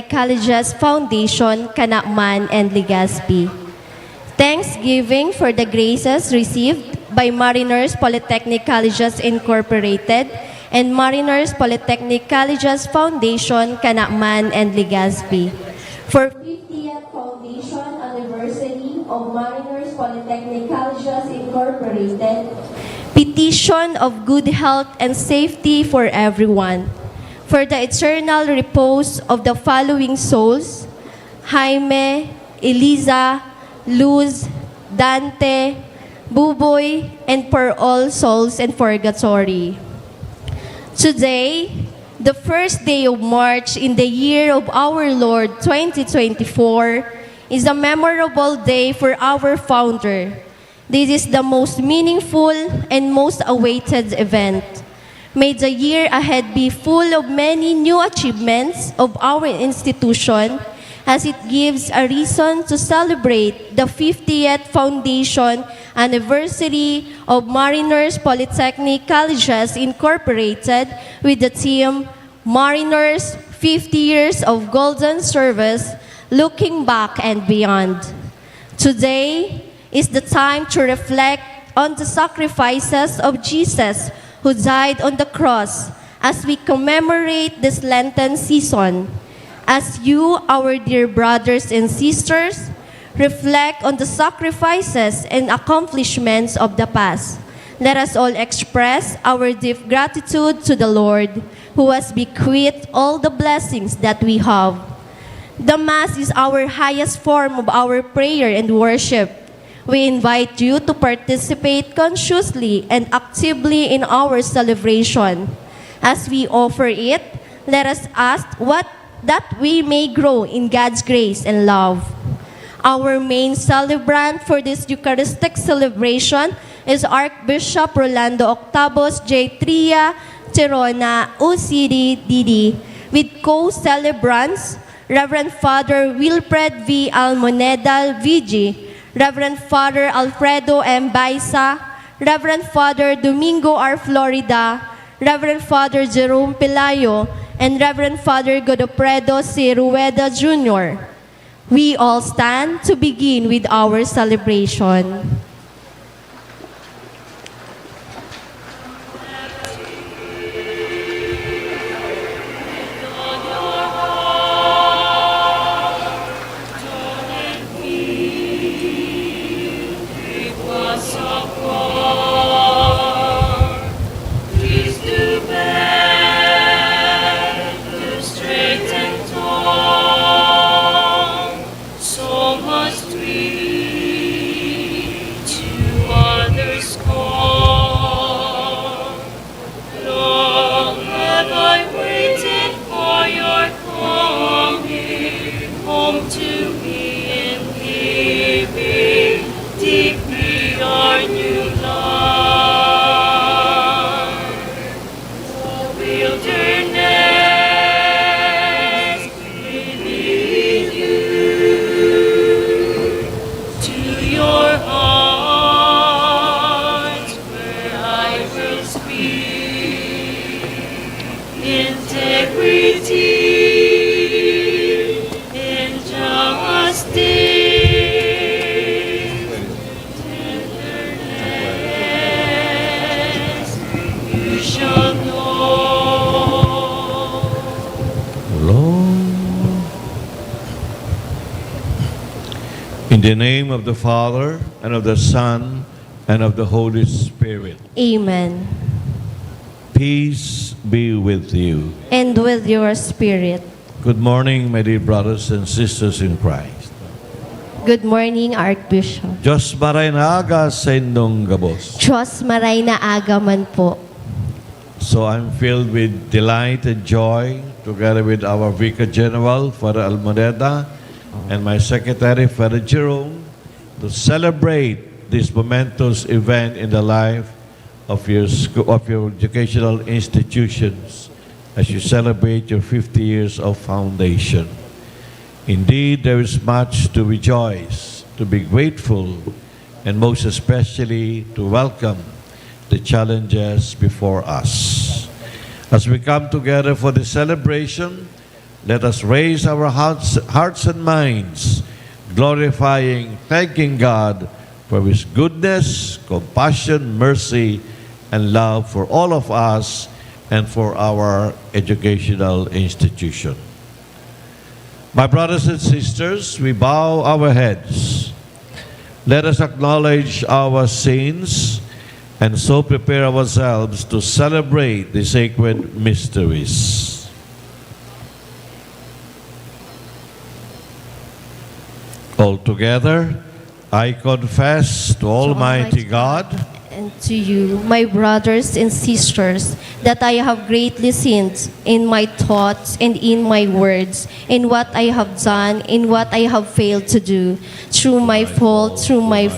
Polytechnic Colleges Foundation, Kanakman, and Legazpi. Thanksgiving for the graces received by Mariners Polytechnic Colleges Incorporated and Mariners Polytechnic Colleges Foundation, Kanakman, and Legazpi. For 50th Foundation Anniversary of Mariners Polytechnic Colleges Incorporated, petition of good health and safety for everyone. For the eternal repose of the following souls: Jaime, Eliza, Luz, Dante, Buboy, and for all souls in purgatory. Today, the first day of March in the year of our Lord 2024, is a memorable day for our founder. This is the most meaningful and most awaited event. May the year ahead be full of many new achievements of our institution, as it gives a reason to celebrate the 50th foundation anniversary of Mariners Polytechnic Colleges Incorporated with the theme Mariners 50 Years of Golden Service, Looking Back and Beyond. Today is the time to reflect on the sacrifices of Jesus who died on the cross as we commemorate this Lenten season. As you, our dear brothers and sisters, reflect on the sacrifices and accomplishments of the past, let us all express our deep gratitude to the Lord, who has bequeathed all the blessings that we have. The Mass is our highest form of our prayer and worship. We invite you to participate consciously and actively in our celebration. As we offer it, let us ask that we may grow in God's grace and love. Our main celebrant for this Eucharistic celebration is Archbishop Rolando Octavos J. Tria Tirona OCD DD, with co-celebrants Reverend Father Wilfred V. Almoneda VG, Reverend Father Alfredo M. Baisa, Reverend Father Domingo R. Florida, Reverend Father Jerome Pelayo, and Reverend Father Godofredo C. Rueda Jr. We all stand to begin with our celebration. In the name of the Father, and of the Son, and of the Holy Spirit. Amen. Peace be with you. And with your spirit. Good morning, my dear brothers and sisters in Christ. Good morning, Archbishop. Diyos maray na aga sa inyong gabos. Diyos maray na aga man po. So I'm filled with delight and joy, together with our Vicar General, Father Almoneda, and my Secretary, Father Jerome, to celebrate this momentous event in the life of your educational institutions as you celebrate your 50 years of foundation. Indeed, there is much to rejoice, to be grateful, and most especially to welcome the challenges before us. As we come together for the celebration, let us raise our hearts and minds, glorifying, thanking God for His goodness, compassion, mercy, and love for all of us and for our educational institution. My brothers and sisters, we bow our heads. Let us acknowledge our sins and so prepare ourselves to celebrate the sacred mysteries. Altogether, I confess to Almighty God and to you, my brothers and sisters, that I have greatly sinned in my thoughts and in my words, in what I have done, in what I have failed to do, through my fault, through my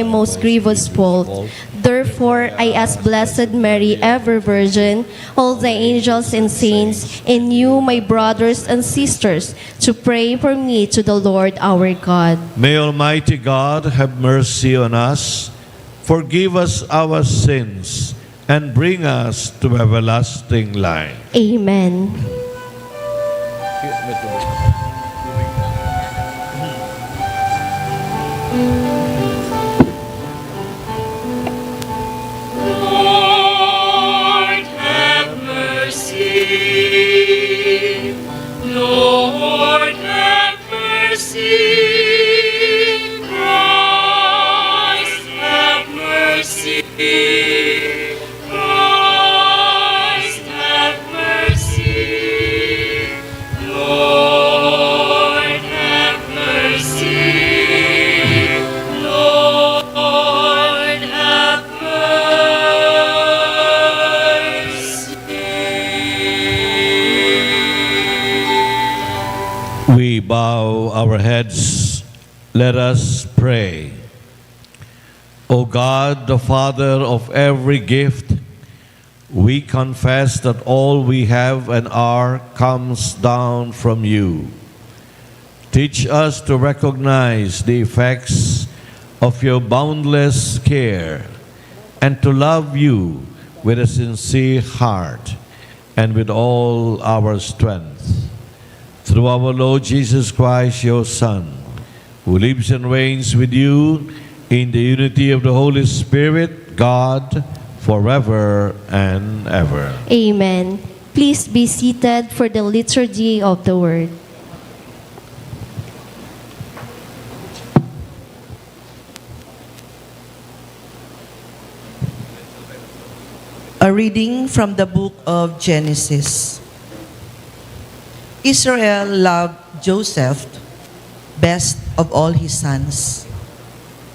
most grievous fault. Therefore, I ask Blessed Mary, ever Virgin, all the angels and saints, and you, my brothers and sisters, to pray for me to the Lord our God. May Almighty God have mercy on us, forgive us our sins, and bring us to everlasting life. Amen. Lord, have mercy. Lord, have mercy. Christ, have mercy. Christ, have mercy. Lord, have mercy. Lord, have mercy. We bow our heads. Let us pray. O God, the Father of every gift, we confess that all we have and are comes down from you. Teach us to recognize the effects of your boundless care and to love you with a sincere heart and with all our strength. Through our Lord Jesus Christ, your Son, who lives and reigns with you in the unity of the Holy Spirit, God, forever and ever. Amen. Please be seated for the liturgy of the word. A reading from the book of Genesis. Israel loved Joseph best of all his sons,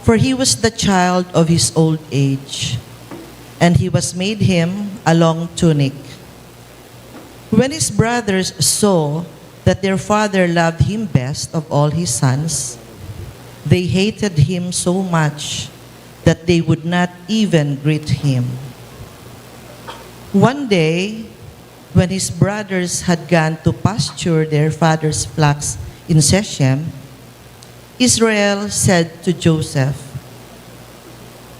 for he was the child of his old age, and he was made him a long tunic. When his brothers saw that their father loved him best of all his sons, they hated him so much that they would not even greet him. One day, when his brothers had gone to pasture their father's flocks in Shechem, Israel said to Joseph,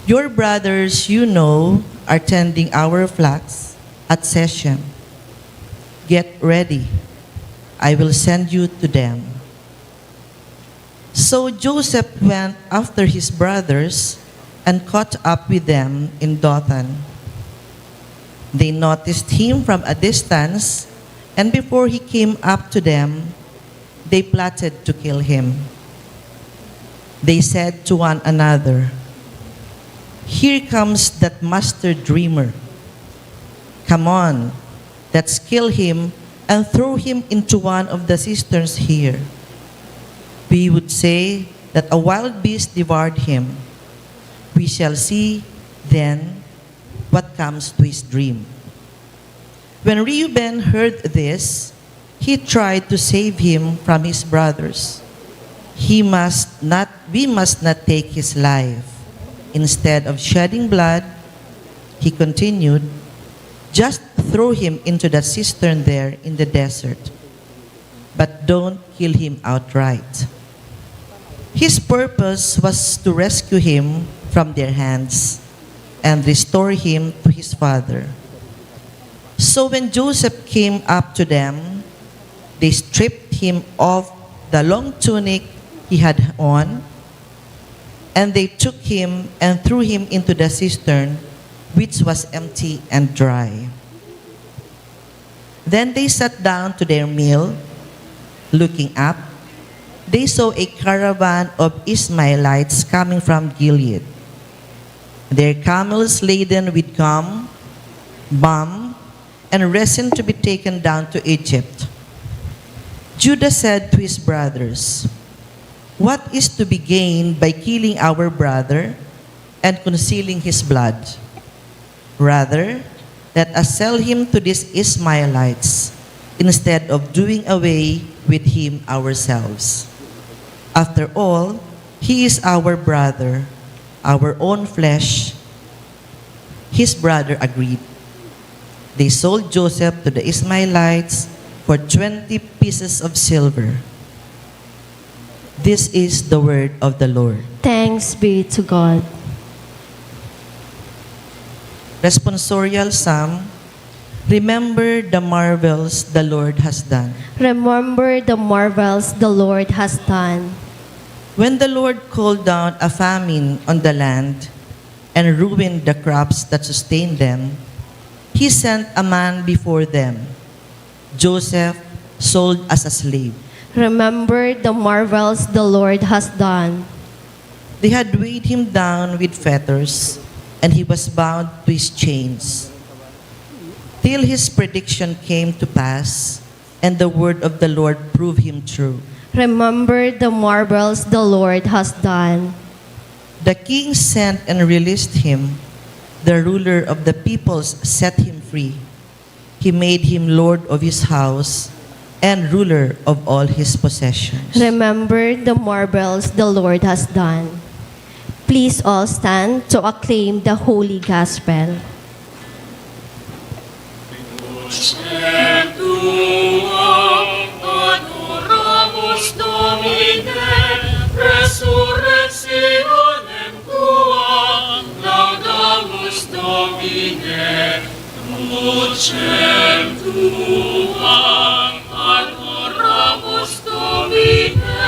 "Your brothers, you know, are tending our flocks at Shechem. Get ready. I will send you to them." So Joseph went after his brothers and caught up with them in Dothan. They noticed him from a distance, and before he came up to them, they plotted to kill him. They said to one another, "Here comes that master dreamer. Come on, let's kill him and throw him into one of the cisterns here. We would say that a wild beast devoured him. We shall see then what comes to his dream." When Reuben heard this, he tried to save him from his brothers. We must not take his life. Instead of shedding blood, he continued, "Just throw him into that cistern there in the desert. But don't kill him outright." His purpose was to rescue him from their hands and restore him to his father. So when Joseph came up to them, they stripped him of the long tunic he had on, and they took him and threw him into the cistern, which was empty and dry. Then they sat down to their meal. Looking up, they saw a caravan of Ishmaelites coming from Gilead, their camels laden with gum, balm, and resin to be taken down to Egypt. Judah said to his brothers, "What is to be gained by killing our brother and concealing his blood? Rather, let us sell him to these Ishmaelites instead of doing away with him ourselves. After all, he is our brother, our own flesh." His brother agreed. They sold Joseph to the Ishmaelites for 20 pieces of silver. This is the word of the Lord. Thanks be to God. Responsorial Psalm. Remember the marvels the Lord has done. Remember the marvels the Lord has done. When the Lord called down a famine on the land and ruined the crops that sustained them, He sent a man before them, Joseph, sold as a slave. Remember the marvels the Lord has done. They had weighed him down with fetters, and he was bound to his chains, till his prediction came to pass, and the word of the Lord proved him true. Remember the marvels the Lord has done. The king sent and released him. The ruler of the peoples set him free. He made him lord of his house and ruler of all his possessions. Remember the marvels the Lord has done. Please all stand to acclaim the Holy Gospel. Adoramus Domine, resurrectionem tua, laudamus Domine, lucem tua, adoramus Domine,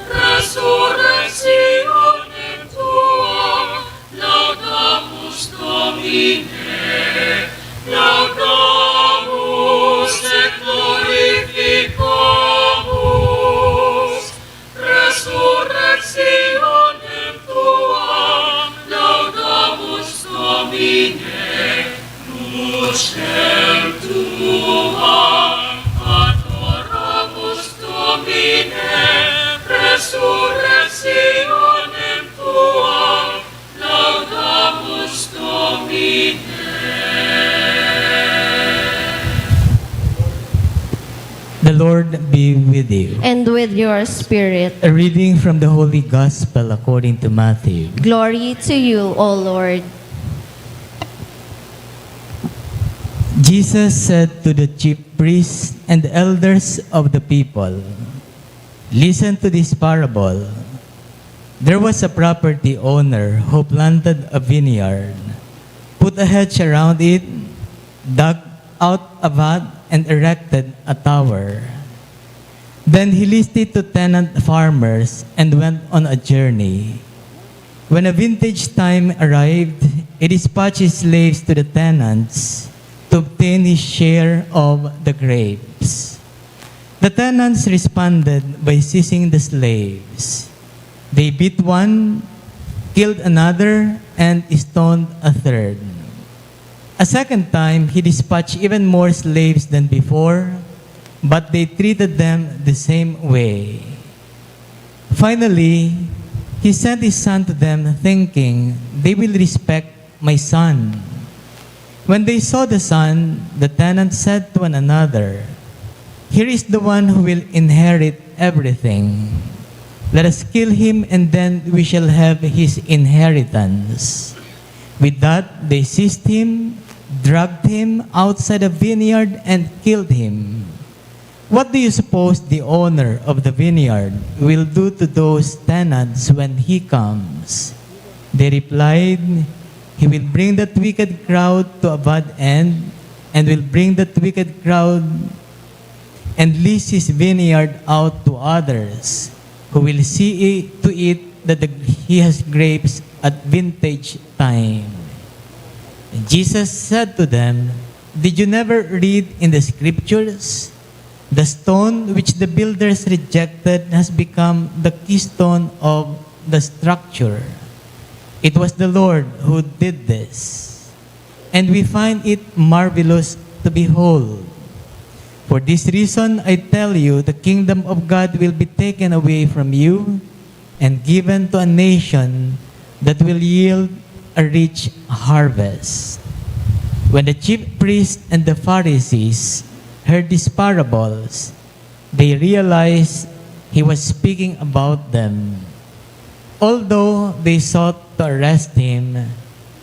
resurrectionem tua, laudamus Domine, laudamus et glorificamus, resurrectionem tua, laudamus Domine, lucem tua, adoramus Domine, resurrectionem tua, laudamus Domine. The Lord be with you. And with your spirit. A reading from the Holy Gospel according to Matthew. Glory to you, O Lord. Jesus said to the chief priests and the elders of the people, "Listen to this parable. There was a property owner who planted a vineyard, put a hedge around it, dug out a vat, and erected a tower. Then he leased it to tenant farmers and went on a journey. When a vintage time arrived, he dispatched his slaves to the tenants to obtain his share of the grapes. The tenants responded by seizing the slaves. They beat one, killed another, and stoned a third. A second time, he dispatched even more slaves than before, but they treated them the same way. Finally, he sent his son to them, thinking, they will respect my son. When they saw the son, the tenants said to one another, here is the one who will inherit everything. Let us kill him, and then we shall have his inheritance. With that, they seized him, dragged him outside the vineyard, and killed him. What do you suppose the owner of the vineyard will do to those tenants when he comes? They replied, he will bring that wicked crowd to a bad end, and will bring that wicked crowd and lease his vineyard out to others, who will see to it that he has grapes at vintage time. And Jesus said to them, "Did you never read in the scriptures? The stone which the builders rejected has become the keystone of the structure. It was the Lord who did this, and we find it marvelous to behold. For this reason, I tell you, the kingdom of God will be taken away from you and given to a nation that will yield a rich harvest." When the chief priests and the Pharisees heard these parables, they realized he was speaking about them. Although they sought to arrest him,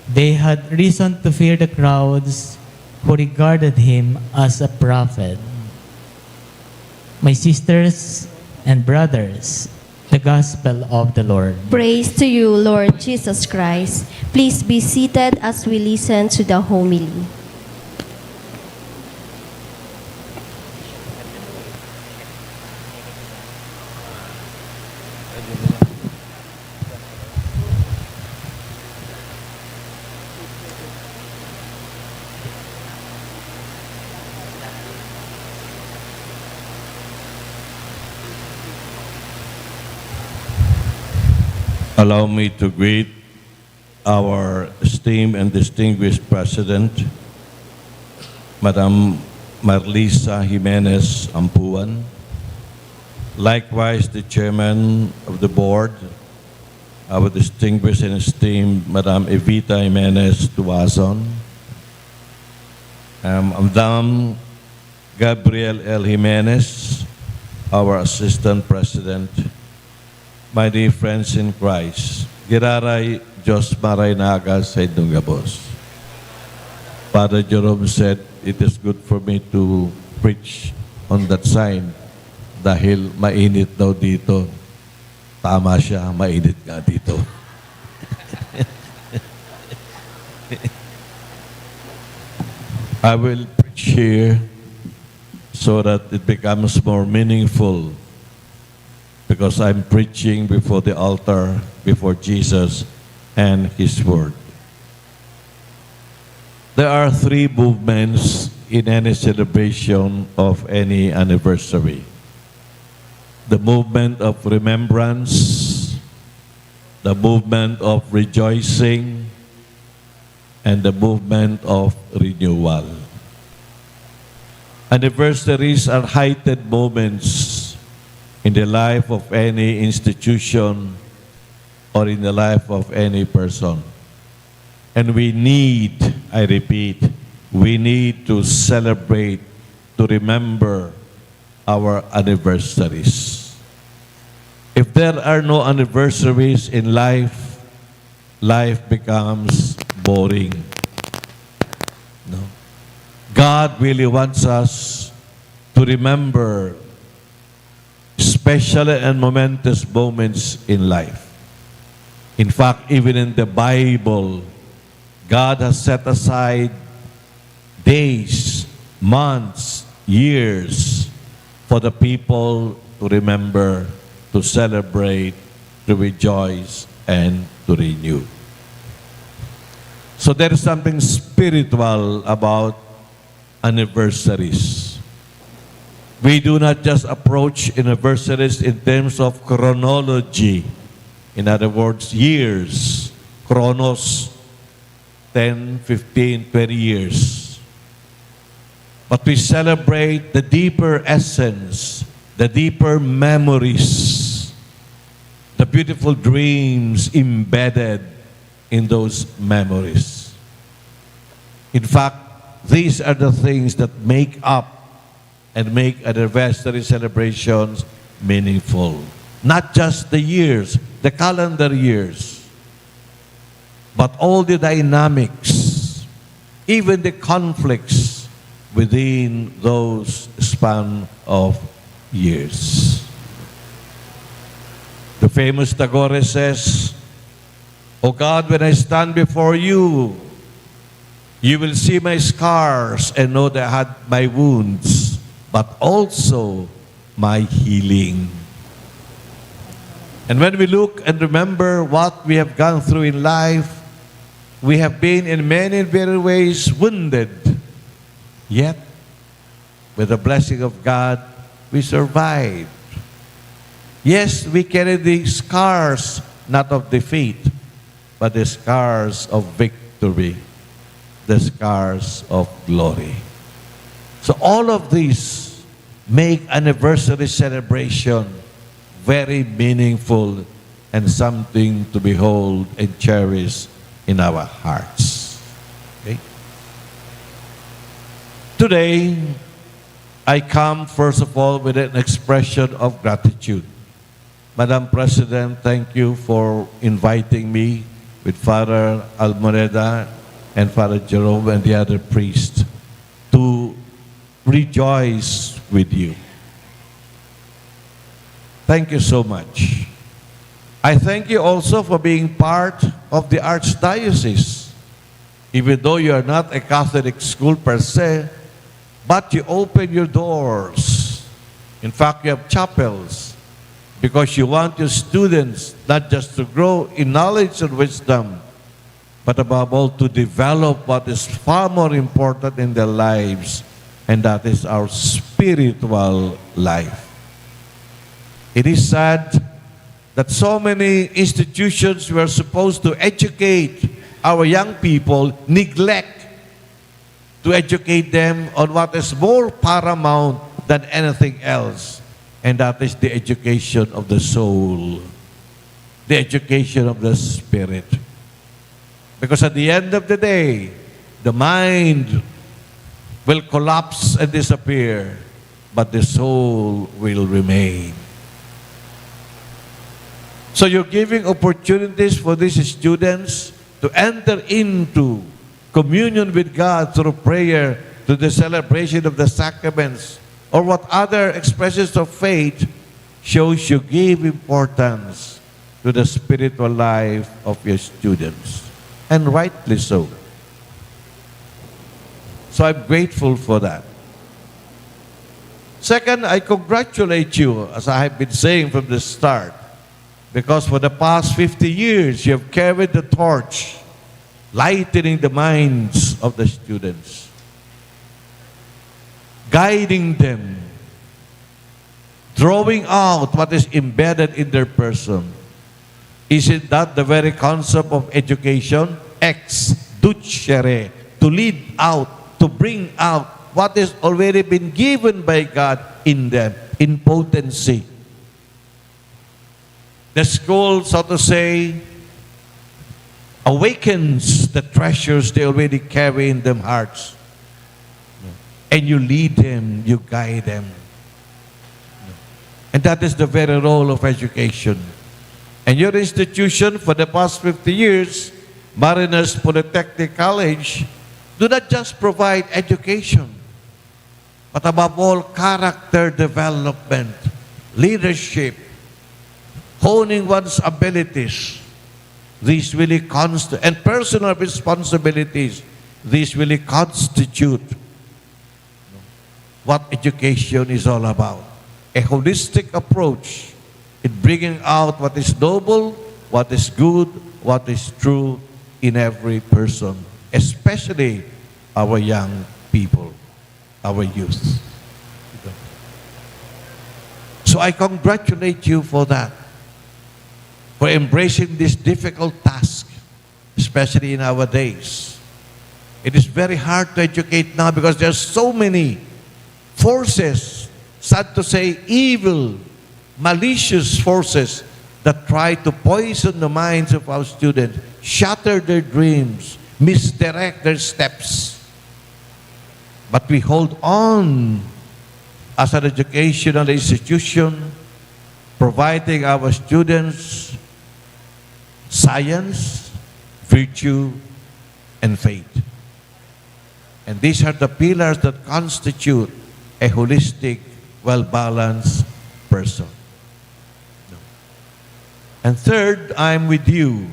they had reason to fear the crowds who regarded him as a prophet. My sisters and brothers, the gospel of the Lord. Praise to you, Lord Jesus Christ. Please be seated as we listen to the homily. Allow me to greet our esteemed and distinguished President, Madam Marlisa Jimenez Ampuan. Likewise, the Chairman of the Board, our distinguished and esteemed Madam Evita Jimenez Tuazon, Madam Gabriel L. Jimenez, our Assistant President, my dear friends in Christ, Giraray Diyos Maray Naga sa inyong gabos. Father Jerome said, it is good for me to preach on that sign dahil mainit daw dito. Tama siya, mainit nga dito. I will preach here so that it becomes more meaningful, because I'm preaching before the altar, before Jesus and His Word. There are three movements in any celebration of any anniversary. The movement of remembrance, the movement of rejoicing, and the movement of renewal. Anniversaries are heightened moments in the life of any institution or in the life of any person. And we need, I repeat, we need to celebrate, to remember our anniversaries. If there are no anniversaries in life, life becomes boring. No? God really wants us to remember special and momentous moments in life. In fact, even in the Bible, God has set aside days, months, years for the people to remember, to celebrate, to rejoice, and to renew. So there is something spiritual about anniversaries. We do not just approach anniversaries in terms of chronology. In other words, years, chronos, 10, 15, 20 years. But we celebrate the deeper essence, the deeper memories, the beautiful dreams embedded in those memories. In fact, these are the things that make up and make anniversary celebrations meaningful. Not just the years, the calendar years, but all the dynamics, even the conflicts within those span of years. The famous Tagore says, "O God, when I stand before you, you will see my scars and know that I had my wounds. but also my healing. And when we look and remember what we have gone through in life, we have been in many very ways wounded. Yet, with the blessing of God, we survived. Yes, we carry the scars, not of defeat, but the scars of victory, the scars of glory. So all of these make anniversary celebration very meaningful and something to behold and cherish in our hearts. Okay? Today, I come first of all with an expression of gratitude. Madam President, thank you for inviting me with Father Almoneda and Father Jerome and the other priests to rejoice with you. Thank you so much. I thank you also for being part of the Archdiocese. Even though you are not a Catholic school per se, but you open your doors. In fact, you have chapels because you want your students not just to grow in knowledge and wisdom, but above all to develop what is far more important in their lives, and that is our spiritual life. It is sad that so many institutions we are supposed to educate our young people neglect to educate them on what is more paramount than anything else, and that is the education of the soul, the education of the spirit. Because at the end of the day, the mind will collapse and disappear, but the soul will remain. So you're giving opportunities for these students to enter into communion with God through prayer, through the celebration of the sacraments, or what other expressions of faith shows you give importance to the spiritual life of your students. And rightly so. So I'm grateful for that. Second, I congratulate you, as I have been saying from the start, because for the past 50 years, you have carried the torch, lightening the minds of the students, guiding them, drawing out what is embedded in their person. Isn't that the very concept of education? Ex ducere, to lead out, to bring out what has already been given by God in them, in potency. The school, so to say, awakens the treasures they already carry in their hearts. And you lead them, you guide them. And that is the very role of education. And your institution, for the past 50 years, Mariners Polytechnic College, do not just provide education, but above all, character development, leadership, honing one's abilities. These really and personal responsibilities. These really constitute what education is all about. A holistic approach in bringing out what is noble, what is good, what is true in every person, especially our young people, our youth. So I congratulate you for that, for embracing this difficult task, especially in our days. It is very hard to educate now because there are so many forces, sad to say, evil, malicious forces that try to poison the minds of our students, shatter their dreams, misdirect their steps. But we hold on as an educational institution, providing our students science, virtue, and faith. And these are the pillars that constitute a holistic, well-balanced person. And third, I'm with you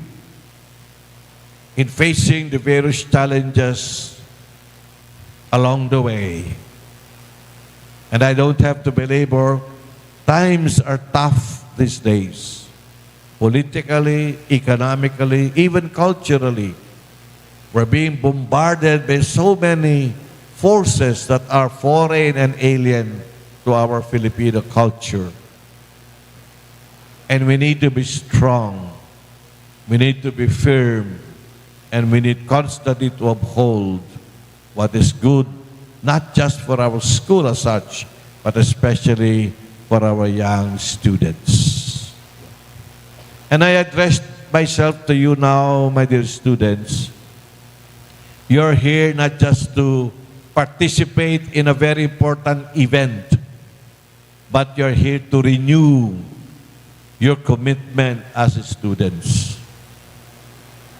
in facing the various challenges along the way. And I don't have to belabor, times are tough these days. Politically, economically, even culturally. We're being bombarded by so many forces that are foreign and alien to our Filipino culture. And we need to be strong. We need to be firm. And we need constantly to uphold what is good, not just for our school as such, but especially for our young students. And I address myself to you now, my dear students. You're here not just to participate in a very important event, but you're here to renew your commitment as students.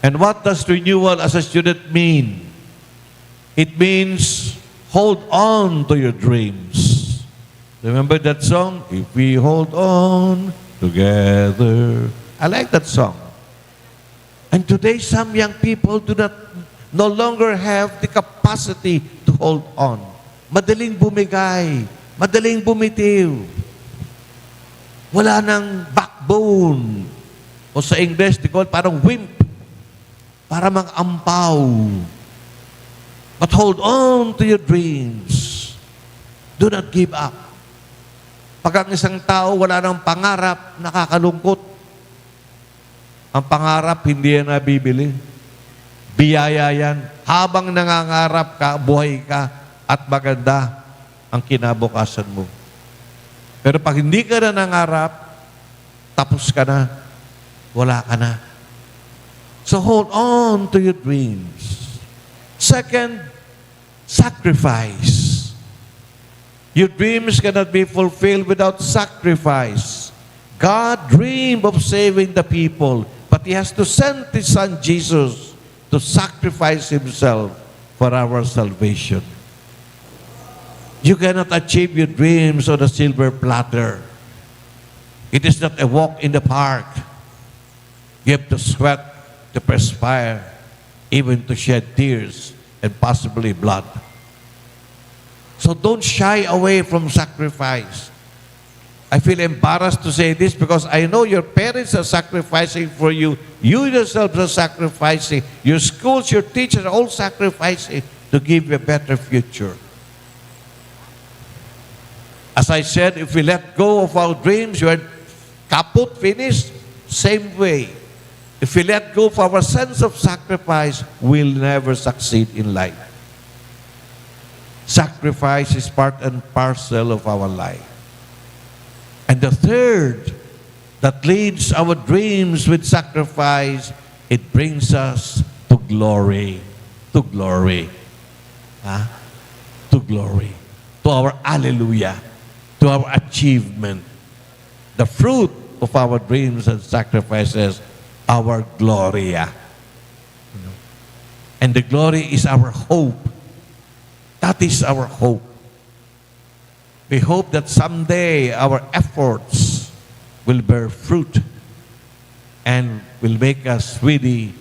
And what does renewal as a student mean? It means hold on to your dreams. Remember that song? If we hold on together. I like that song. And today, some young people no longer have the capacity to hold on. Madaling bumigay, madaling bumitiw. Wala nang backbone. O sa English, they call it parang wimp. Para mang-ampaw. But hold on to your dreams. Do not give up. Pag ang isang tao wala nang pangarap, nakakalungkot. Ang pangarap, hindi yan nabibili. Biyaya yan. Habang nangangarap ka, buhay ka, at maganda ang kinabukasan mo. Pero pag hindi ka na nangarap, tapos ka na, wala ka na. So hold on to your dreams. Second, sacrifice. Your dreams cannot be fulfilled without sacrifice. God dreamed of saving the people, but He has to send His Son Jesus to sacrifice Himself for our salvation. You cannot achieve your dreams on a silver platter. It is not a walk in the park. You have to sweat, to perspire, even to shed tears and possibly blood. So don't shy away from sacrifice. I feel embarrassed to say this because I know your parents are sacrificing for you. You yourselves are sacrificing. Your schools, your teachers are all sacrificing to give you a better future. As I said, if we let go of our dreams, you are kaput, finished, same way. If we let go of our sense of sacrifice, we'll never succeed in life. Sacrifice is part and parcel of our life. And the third, that leads our dreams with sacrifice, it brings us to glory. To glory. To glory. To our hallelujah. To our achievement. The fruit of our dreams and sacrifices, our gloria. And the glory is our hope. That is our hope. We hope that someday our efforts will bear fruit and will make us really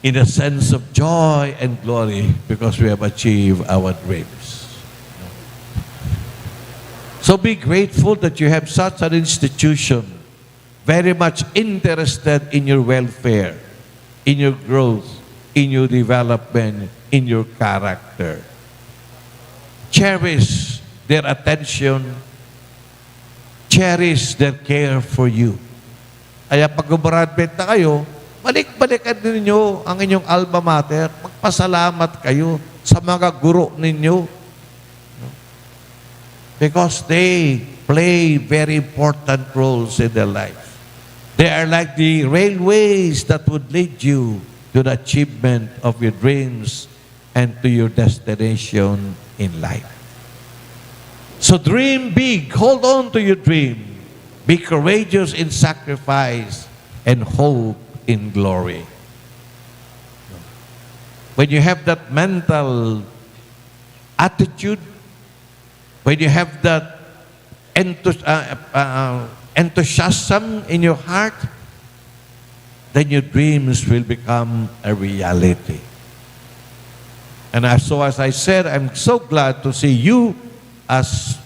in a sense of joy and glory because we have achieved our dreams. So be grateful that you have such an institution very much interested in your welfare, in your growth, in your development, in your character. Cherish their attention, cherish their care for you. Kaya pag graduate na kayo, balik-balikan ninyo ang inyong alma mater, magpasalamat kayo sa mga guro ninyo. Because they play very important roles in their life. They are like the railways that would lead you to the achievement of your dreams and to your destination in life. So dream big. Hold on to your dream. Be courageous in sacrifice and hope in glory. When you have that mental attitude, when you have that enthusiasm in your heart, then your dreams will become a reality. And so as I said, I'm so glad to see you as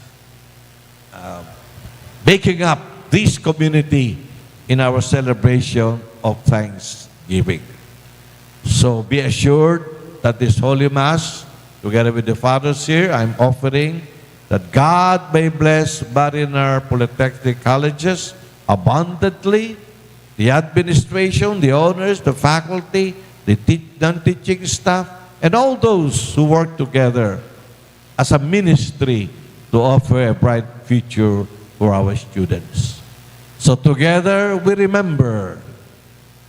making up this community in our celebration of Thanksgiving. So be assured that this Holy Mass, together with the fathers here, I'm offering that God may bless Mariner Polytechnic colleges abundantly, the administration, the owners, the faculty, the non-teaching staff, and all those who work together as a ministry to offer a bright future for our students. So together we remember,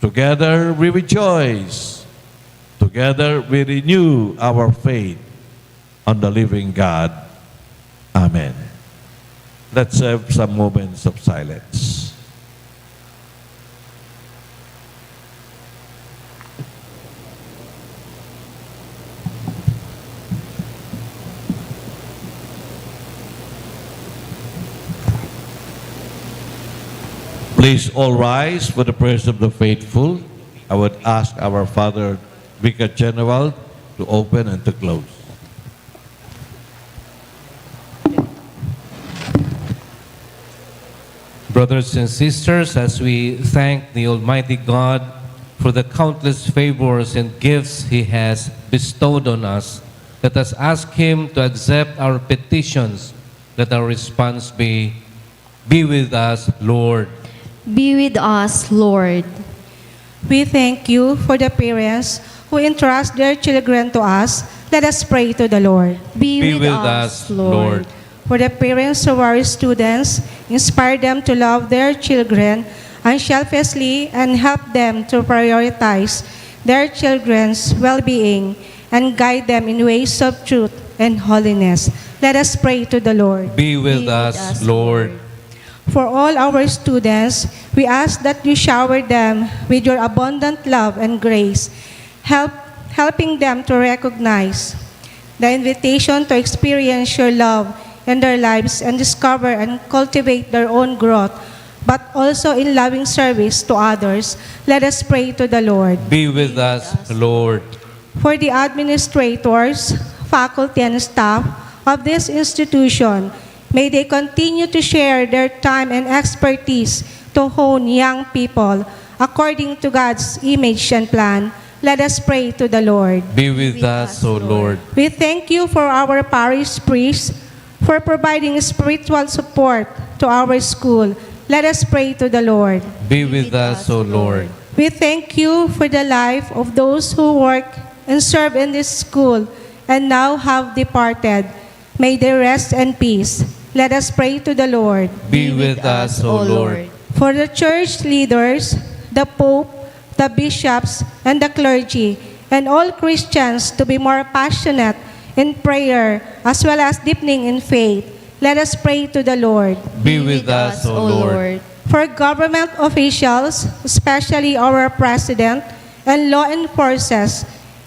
together we rejoice, together we renew our faith on the living God. Amen. Let's have some moments of silence. Please all rise for the prayers of the faithful. I would ask our Father, Vicar General, to open and to close. Brothers and sisters, as we thank the Almighty God for the countless favors and gifts He has bestowed on us, let us ask Him to accept our petitions. Let our response be with us, Lord. Be with us, Lord. We thank you for the parents who entrust their children to us. Let us pray to the Lord. Be with us, Lord. For the parents of our students, inspire them to love their children unselfishly and help them to prioritize their children's well-being and guide them in ways of truth and holiness. Let us pray to the Lord. Be with us, Lord. For all our students, we ask that you shower them with your abundant love and grace, helping them to recognize the invitation to experience your love in their lives and discover and cultivate their own growth, but also in loving service to others. Let us pray to the Lord. Be with us, Lord. For the administrators, faculty, and staff of this institution, may they continue to share their time and expertise to hone young people according to God's image and plan. Let us pray to the Lord. Be with us, O Lord. We thank you for our parish priests for providing spiritual support to our school. Let us pray to the Lord. Be with us, O Lord. We thank you for the life of those who work and serve in this school and now have departed. May they rest in peace. Let us pray to the Lord. Be with us, O Lord. For the church leaders, the Pope, the bishops, and the clergy, and all Christians to be more passionate in prayer as well as deepening in faith, let us pray to the Lord. Be with us, O Lord. For government officials, especially our President and law enforcers,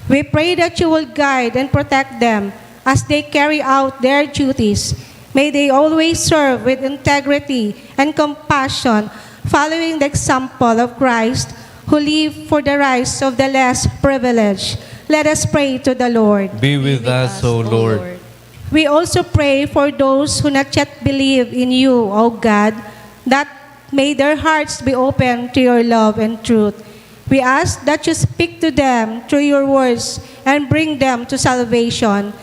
we pray that you will guide and protect them as they carry out their duties. May they always serve with integrity and compassion, following the example of Christ, who lived for the rights of the less privileged. Let us pray to the Lord. Be with us, O Lord. We also pray for those who not yet believe in you, O God, that may their hearts be open to your love and truth. We ask that you speak to them through your words and bring them to salvation.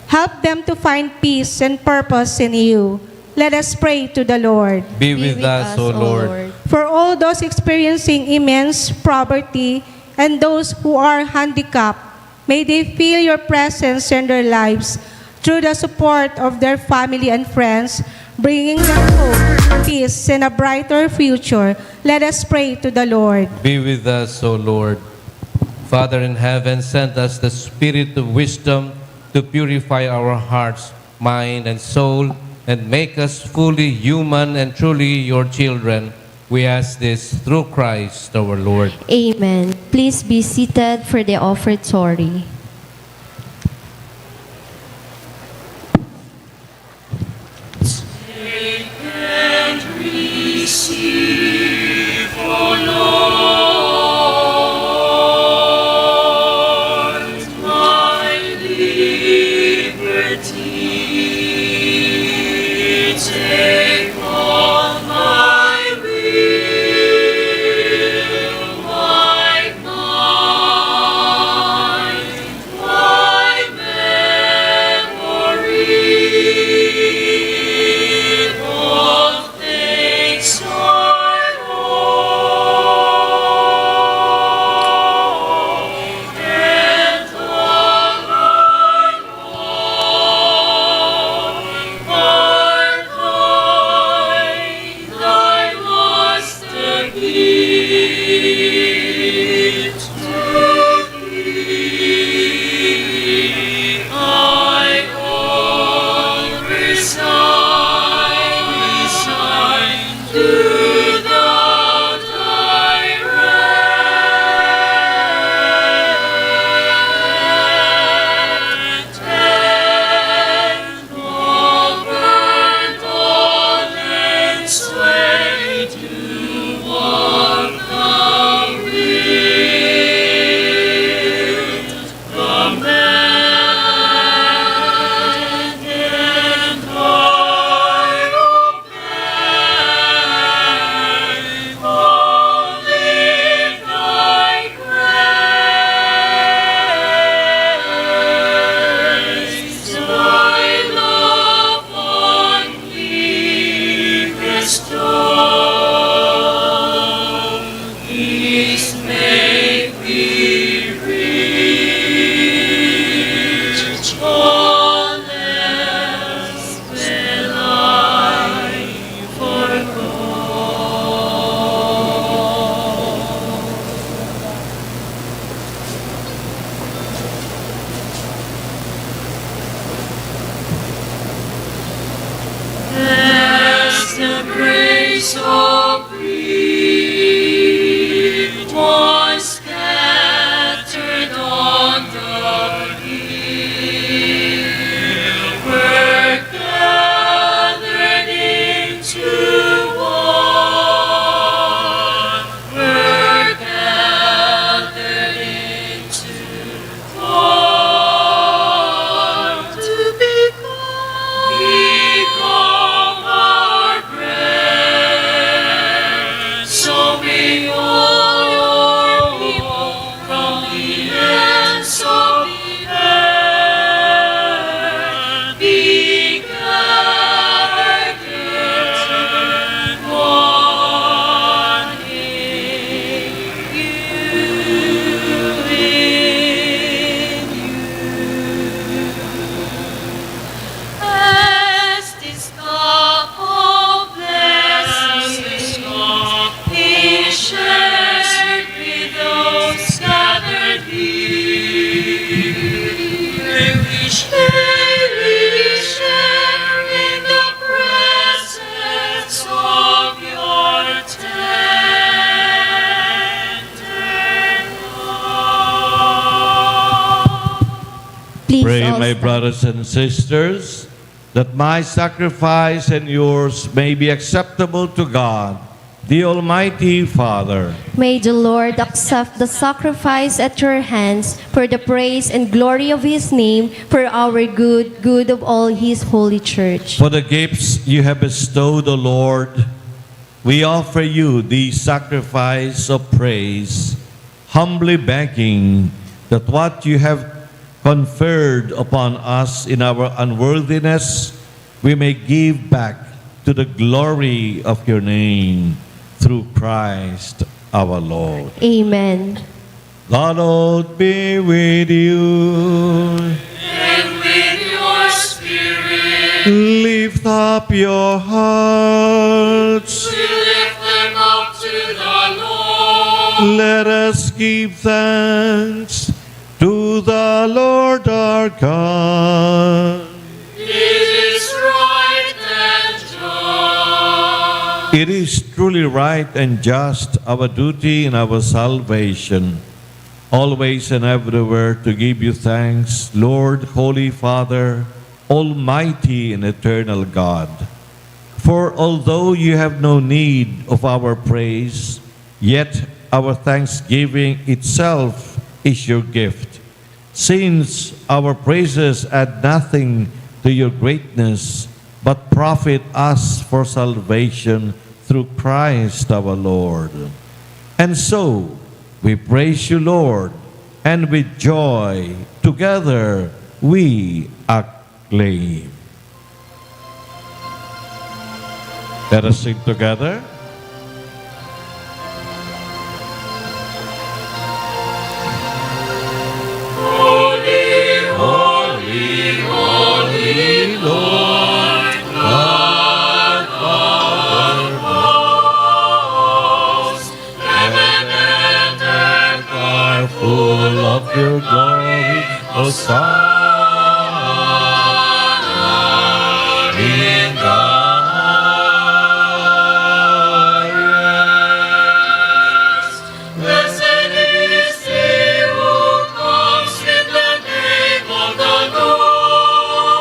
Help them to find peace and purpose in you. Let us pray to the Lord. Be with us, O Lord. For all those experiencing immense poverty and those who are handicapped, may they feel your presence in their lives through the support of their family and friends, bringing them hope, peace, and a brighter future. Let us pray to the Lord. Be with us, O Lord. Father in heaven, send us the spirit of wisdom to purify our hearts, mind, and soul, and make us fully human and truly your children. We ask this through Christ our Lord. Amen. Please be seated for the offertory. Take and receive, O Lord, my liberty. Take all the ends of the earth be gathered one in as this cup of blessing is shared with those gathered here. May we share in the presence of your tender love. Please Pray, all my stand. brothers and sisters, that my sacrifice and yours may be acceptable to God, the Almighty Father. May the Lord accept the sacrifice at your hands for the praise and glory of his name, for our good of all his holy church. For the gifts you have bestowed, O Lord, we offer you the sacrifice of praise, humbly begging that what you have conferred upon us in our unworthiness, we may give back to the glory of your name through Christ our Lord. Amen. The Lord be with you. And with your spirit, Lift up your hearts. we lift them up to the Lord. Let us give thanks to the Lord our God. It is right and just. It is truly right and just, our duty and our salvation, always and everywhere to give you thanks, Lord, Holy Father, Almighty and eternal God. For although you have no need of our praise, yet our thanksgiving itself is your gift. Since our praises add nothing to your greatness, but profit us for salvation through Christ our Lord. And so, we praise you, Lord, and with joy, together we acclaim. Let us sing together. Holy, holy, holy Lord, God of hosts, heaven and earth are Full of your glory, Hosanna in the highest. Blessed is he who comes in the name of the Lord.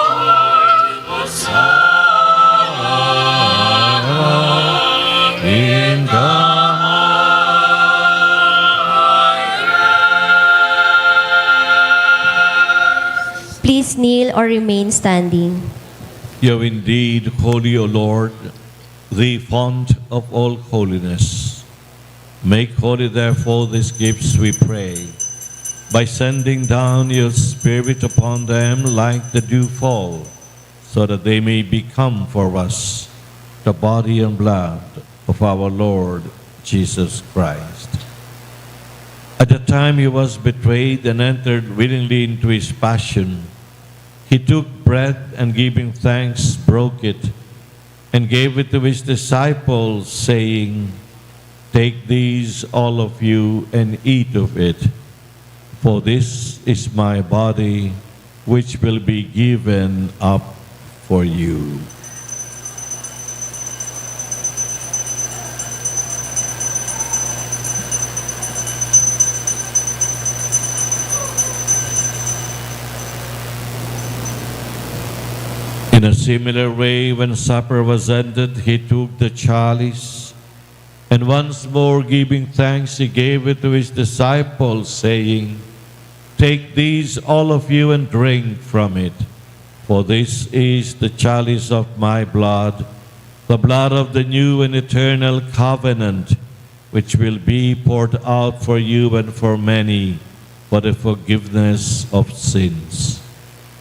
Hosanna In the Please kneel or remain standing. You are indeed holy, O Lord, the font of all holiness. Make holy, therefore, these gifts, we pray, by sending down your Spirit upon them like the dewfall, so that they may become for us the body and blood of our Lord Jesus Christ. At the time he was betrayed and entered willingly into his passion, he took bread and giving thanks, broke it, and gave it to his disciples, saying, "Take these, all of you, and eat of it, for this is my body, which will be given up for you." In a similar way, when supper was ended, he took the chalice, and once more giving thanks, he gave it to his disciples, saying, "Take these, all of you, and drink from it, for this is the chalice of my blood, the blood of the new and eternal covenant, which will be poured out for you and for many for the forgiveness of sins.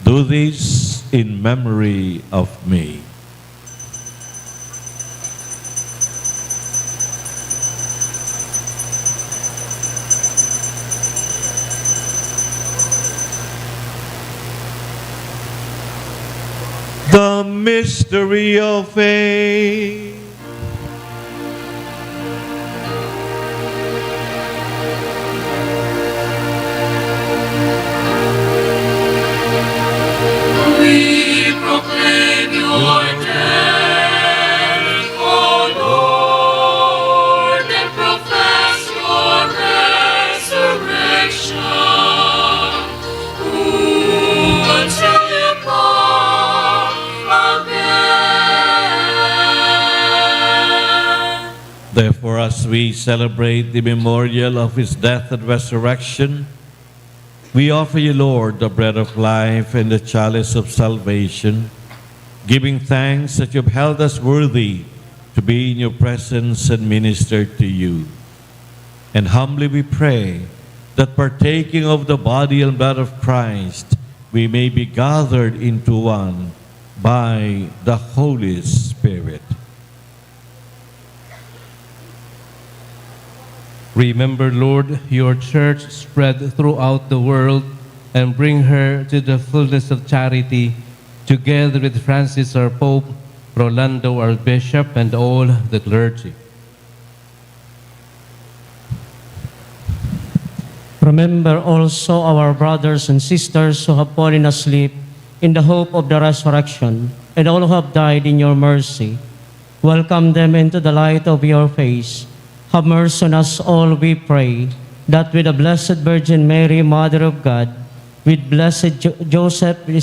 Do this in memory of me. The mystery of faith. We proclaim your death, O Lord, and profess your resurrection. Until you come again. Therefore, as we celebrate the memorial of his death and resurrection, we offer you, Lord, the bread of life and the chalice of salvation, giving thanks that you've held us worthy to be in your presence and minister to you. And humbly we pray that partaking of the body and blood of Christ, we may be gathered into one by the Holy Spirit. Remember, Lord, your church spread throughout the world and bring her to the fullness of charity, together with Francis our Pope, Rolando our Bishop, and all the clergy. Remember also our brothers and sisters who have fallen asleep in the hope of the resurrection, and all who have died in your mercy. Welcome them into the light of your face. Have mercy on us all, we pray, that with the Blessed Virgin Mary, Mother of God, with blessed Joseph, her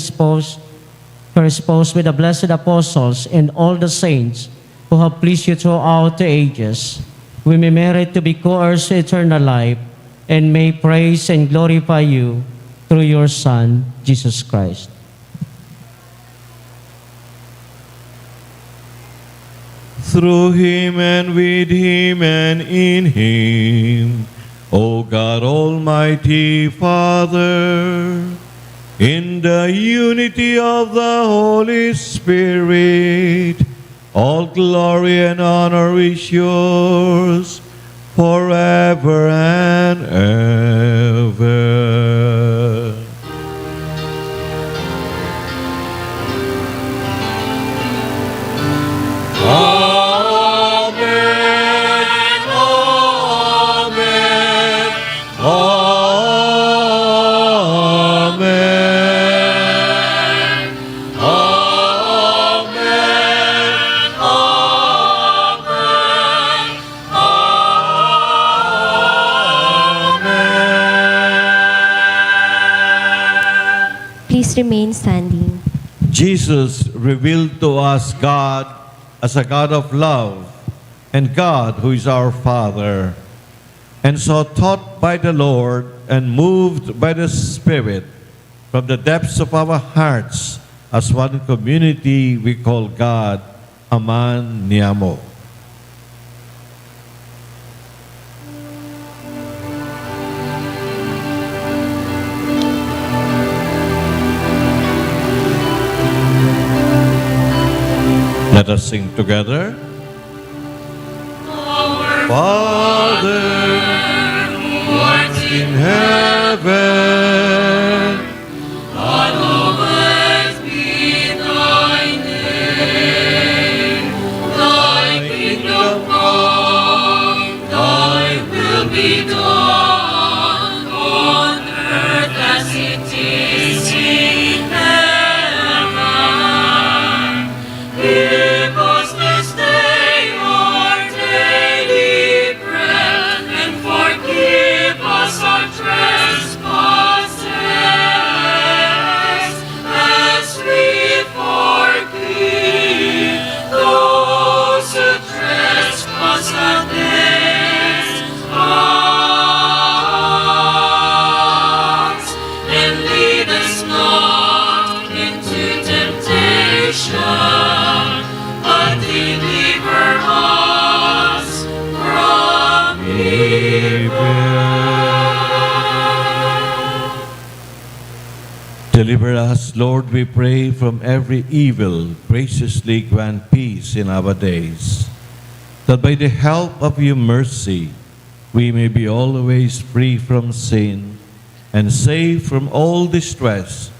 espoused with the blessed apostles and all the saints who have pleased you throughout the ages, we may merit to be co-heirs to eternal life, and may praise and glorify you through your Son, Jesus Christ. Through him and with him and in him, O God Almighty Father, in the unity of the Holy Spirit, all glory and honor is yours forever and ever. Please remain standing. Jesus revealed to us God as a God of love and God who is our Father. And so taught by the Lord and moved by the Spirit from the depths of our hearts as one community we call God, Aman Niamo. Let us sing together. Father, who art in heaven, Hallowed be thy name. Thy kingdom come, thy will be done on earth as it is in heaven. Give us this day our daily bread, and forgive us our trespasses, Deliver us, Lord, we pray, from every evil. Graciously grant peace in our days, that by the help of your mercy we may be always free from sin and safe from all distress,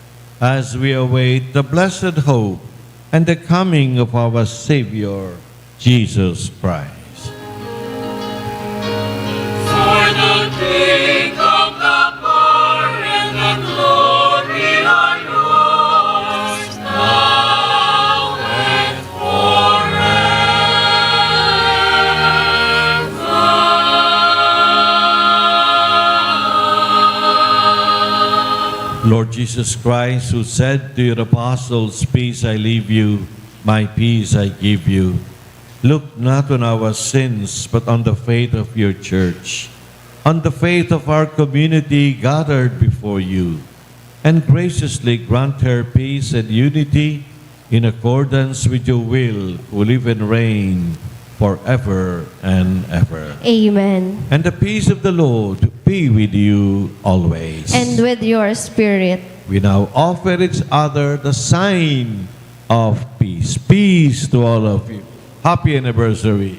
as we await the blessed hope and the coming of our Savior, Jesus Christ. For the kingdom, the power, and the glory are yours, now and forever. Lord Jesus Christ, who said to your apostles, "Peace I leave you, my peace I give you," look not on our sins, but on the faith of your church, on the faith of our community gathered before you, and graciously grant her peace and unity in accordance with your will, who live and reign forever and ever. Amen. And the peace of the Lord be with you always. And with your spirit. We now offer each other the sign of peace. Peace to all of you. Happy anniversary.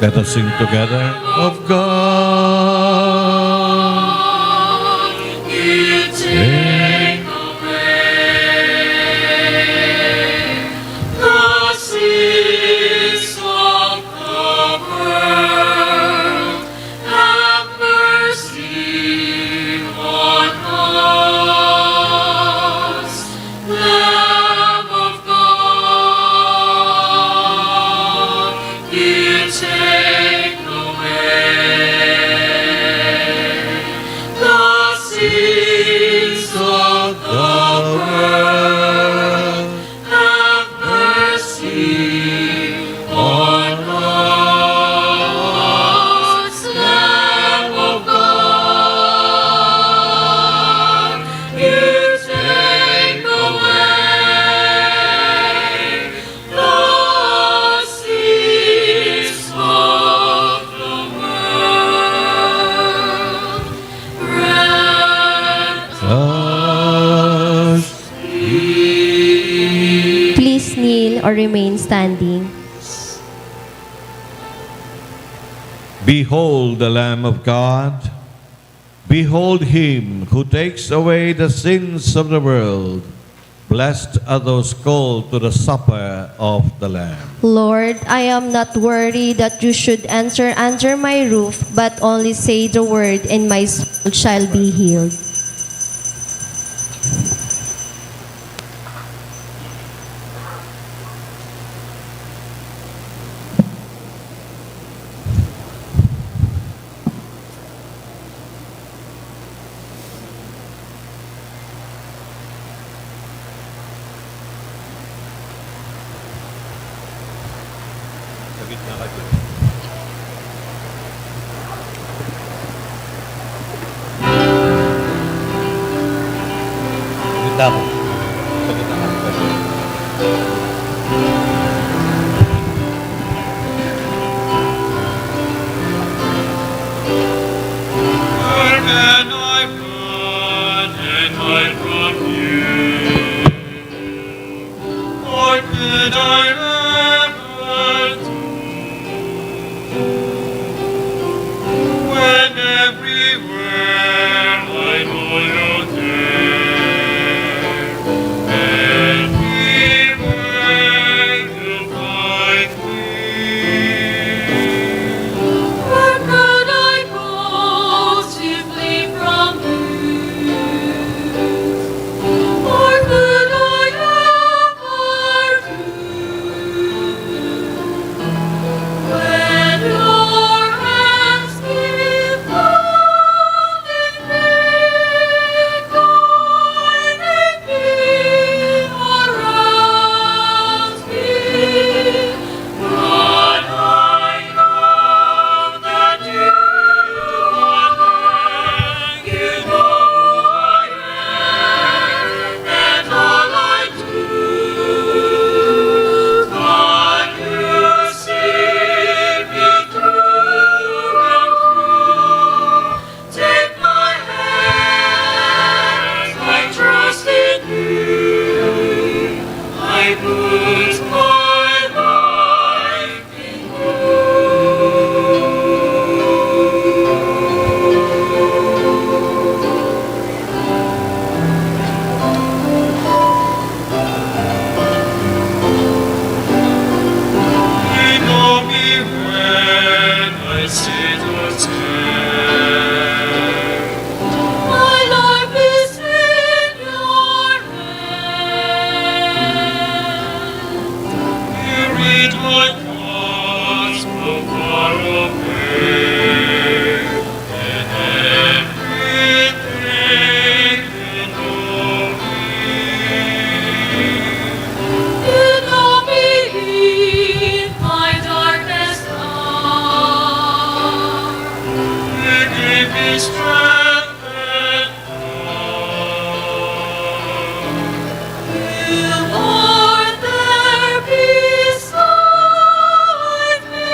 Let us sing together. Of God, You take away the sins of the world. Have mercy on us, Lamb of God. You take away the sins of the world. Have mercy on us, Lamb of God. You take away the sins of the world. Grant us. peace. Please kneel or remain standing. Behold the Lamb of God. Behold him who takes away the sins of the world. Blessed are those called to the supper of the Lamb. Lord, I am not worthy that you should enter under my roof, but only say the word, and my soul shall be healed. Where can I run and hide from you? What could I ever do when everywhere I know you're there? strengthen will Lord there beside me,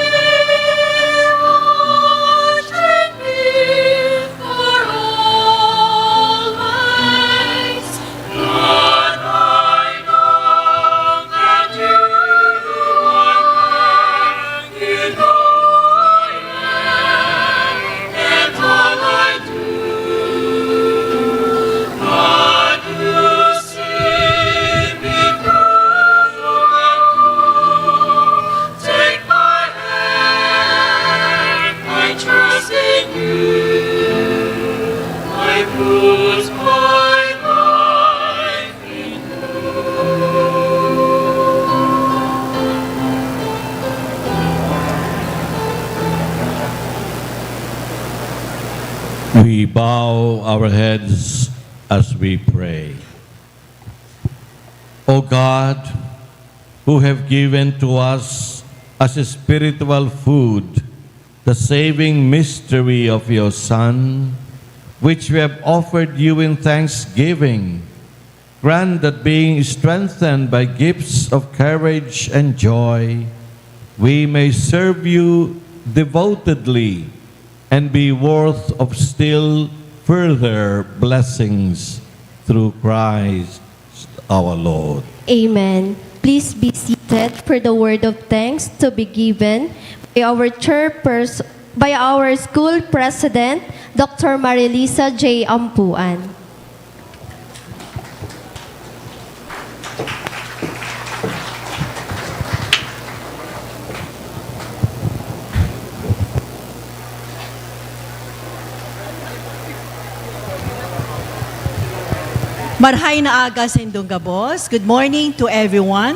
watching me for always. But I know that you are there in all I am and all I do. God, you see me through and through. Take my hand, I trust in you. I put my life in We bow our heads as we pray. O God, who have given to us as a spiritual food the saving mystery of your Son, which we have offered you in thanksgiving, grant that being strengthened by gifts of courage and joy, we may serve you devotedly and be worth of still further blessings through Christ our Lord. Amen. Please be seated for the word of thanks to be given by our chairperson, by our school president, Dr. Marilisa J. Ampuan. Marhay na aga sa Indongabos. Good morning to everyone.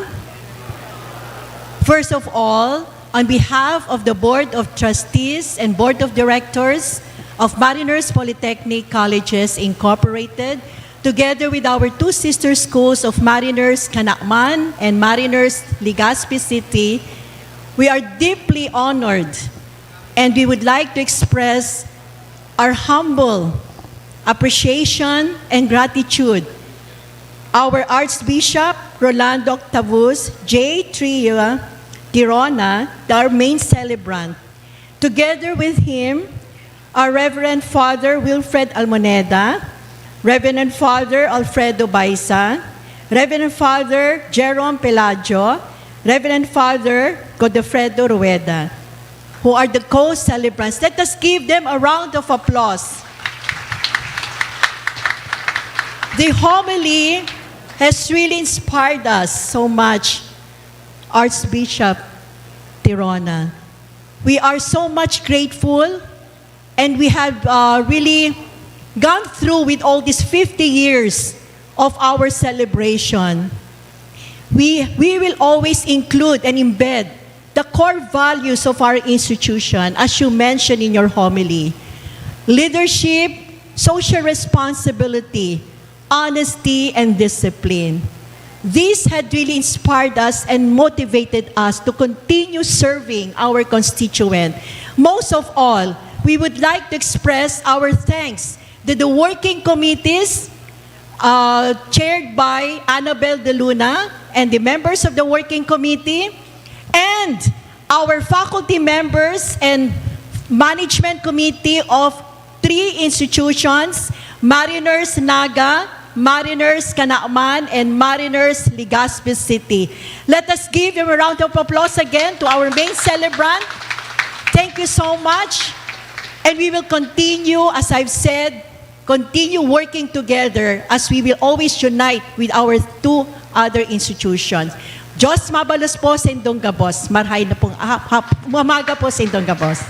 First of all, on behalf of the Board of Trustees and Board of Directors of Mariners Polytechnic Colleges Incorporated, together with our two sister schools of Mariners Canacman and Mariners Legazpi City, we are deeply honored and we would like to express our humble appreciation and gratitude. Our Archbishop Rolando Octavus J. Tria Tirona, our main celebrant. Together with him, our Reverend Father Wilfred Almoneda, Reverend Father Alfredo Baisa, Reverend Father Jerome Pelaggio, Reverend Father Godofredo Rueda, who are the co-celebrants. Let us give them a round of applause. The homily has really inspired us so much, Archbishop Tirona. We are so much grateful, and we have really gone through with all these 50 years of our celebration. We will always include and embed the core values of our institution, as you mentioned in your homily: leadership, social responsibility, honesty, and discipline. This had really inspired us and motivated us to continue serving our constituent. Most of all, we would like to express our thanks to the working committees chaired by Annabel De Luna and the members of the working committee, and our faculty members and management committee of 3 institutions: Mariners Naga, Mariners Canacman, and Mariners Legazpi City. Let us give them a round of applause again to our main celebrant. Thank you so much. And we will continue, as I've said, continue working together as we will always unite with our 2 other institutions. Diyos mabalos po sa Indongabos. Marhay na pong umaga po sa Indongabos.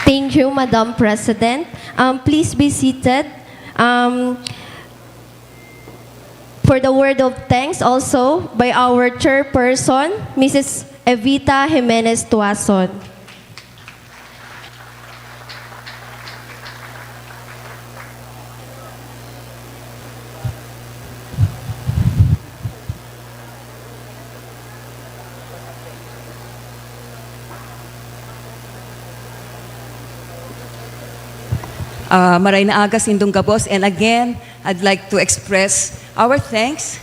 Thank you, Madam President. Please be seated. For the word of thanks also by our chairperson, Mrs. Evita Jimenez Tuason. Maray na aga sindong gabos. And again, I'd like to express our thanks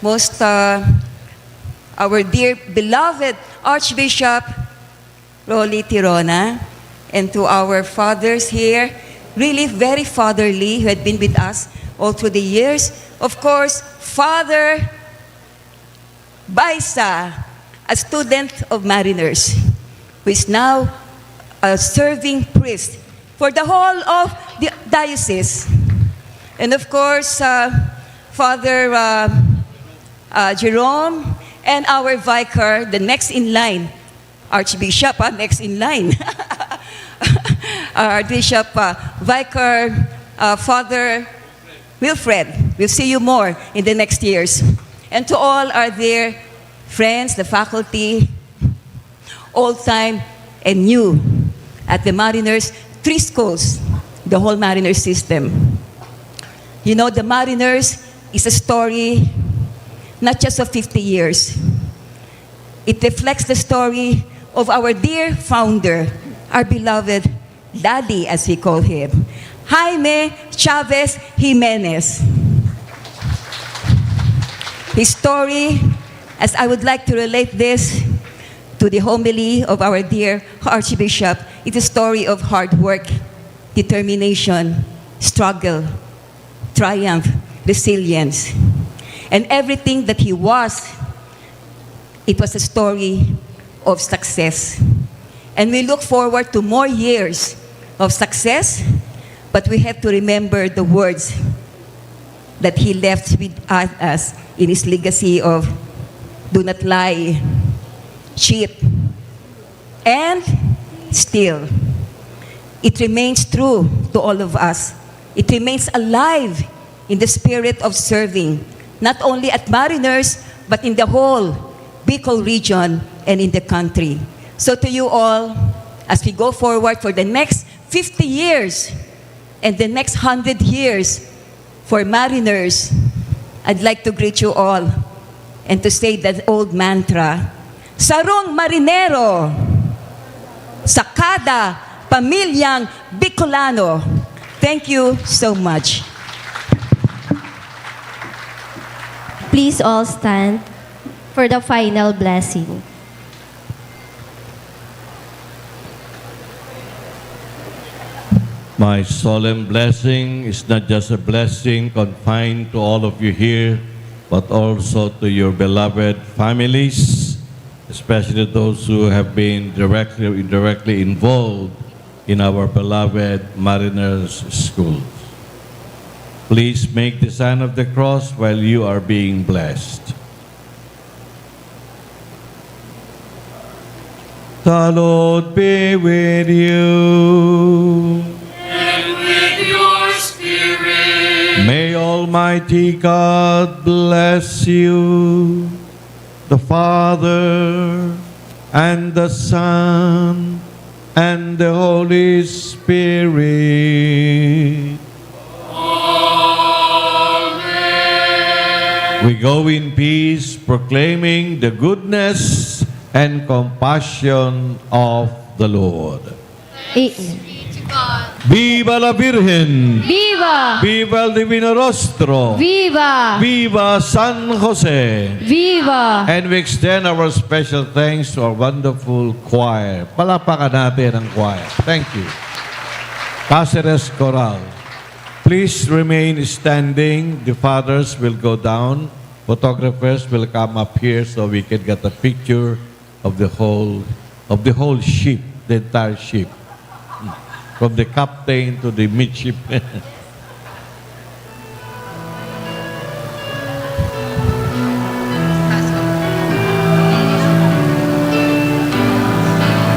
most our dear beloved Archbishop Rolly Tirona, and to our fathers here, really very fatherly, who had been with us all through the years. Of course, Father Baisa, a student of Mariners, who is now a serving priest for the whole of the diocese. And of course, Father Jerome, and our vicar, the next in line, Archbishop, next in line. Archbishop, Vicar, Father Wilfred. We'll see you more in the next years. And to all our dear friends, the faculty, old time and new, at the Mariners, 3 schools, the whole Mariners system. You know, the Mariners is a story not just of 50 years. It reflects the story of our dear founder, our beloved Daddy, as we call him, Jaime Chavez Jimenez. His story, as I would like to relate this to the homily of our dear Archbishop, it's a story of hard work, determination, struggle, triumph, resilience. And everything that he was, it was a story of success. And we look forward to more years of success, but we have to remember the words that he left with us in his legacy of do not lie, cheat, and steal. It remains true to all of us. It remains alive in the spirit of serving, not only at Mariners, but in the whole Bicol region and in the country. So to you all, as we go forward for the next 50 years and the next 100 years for Mariners, I'd like to greet you all and to say that old mantra, Sarong Marinero, sa kada pamilyang Bicolano. Thank you so much. Please all stand for the final blessing. My solemn blessing is not just a blessing confined to all of you here, but also to your beloved families, especially those who have been directly or indirectly involved in our beloved Mariners schools. Please make the sign of the cross while you are being blessed. The Lord be with you. And with your spirit. May Almighty God bless you, the Father, and the Son, and the Holy Spirit. We go in peace, proclaiming the goodness and compassion of the Lord. Viva la Virgen! Viva! Viva el Divino Rostro! Viva! Viva San Jose! Viva! And we extend our special thanks to our wonderful choir. Palapakan natin ang choir. Thank you. Cáceres Choral. Please remain standing. The fathers will go down. Photographers will come up here so we can get a picture of the whole ship, the entire ship. From the captain to the midshipman.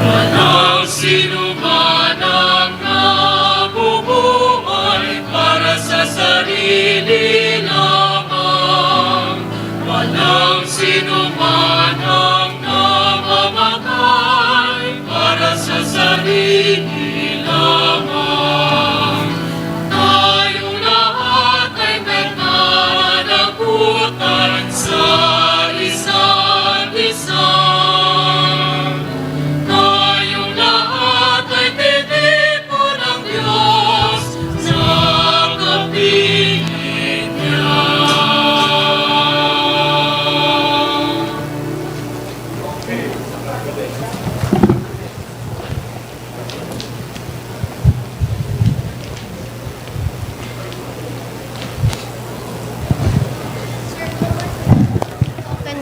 Walang sino man ang nabubuhay para sa sarili lamang. Walang sino man ang namamatay para sa sarili lamang.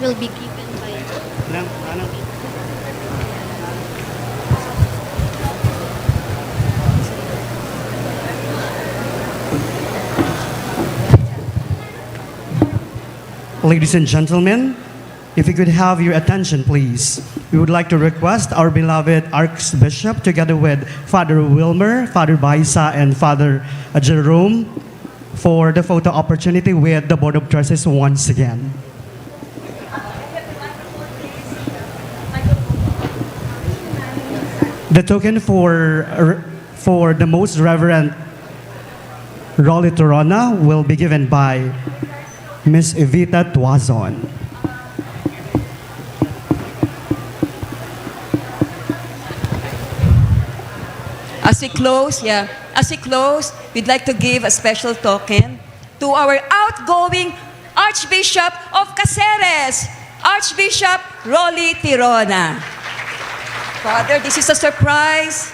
will be given by... Ladies and gentlemen, if you could have your attention, please. We would like to request our beloved Archbishop, together with Father Wilmer, Father Baisa, and Father Jerome, for the photo opportunity with the Board of Trustees once again. The token for the Most Reverend Rolly Torona will be given by Miss Evita Tuazon. As we close, we'd like to give a special token to our outgoing Archbishop of Caceres, Archbishop Rolly Tirona. Father, this is a surprise,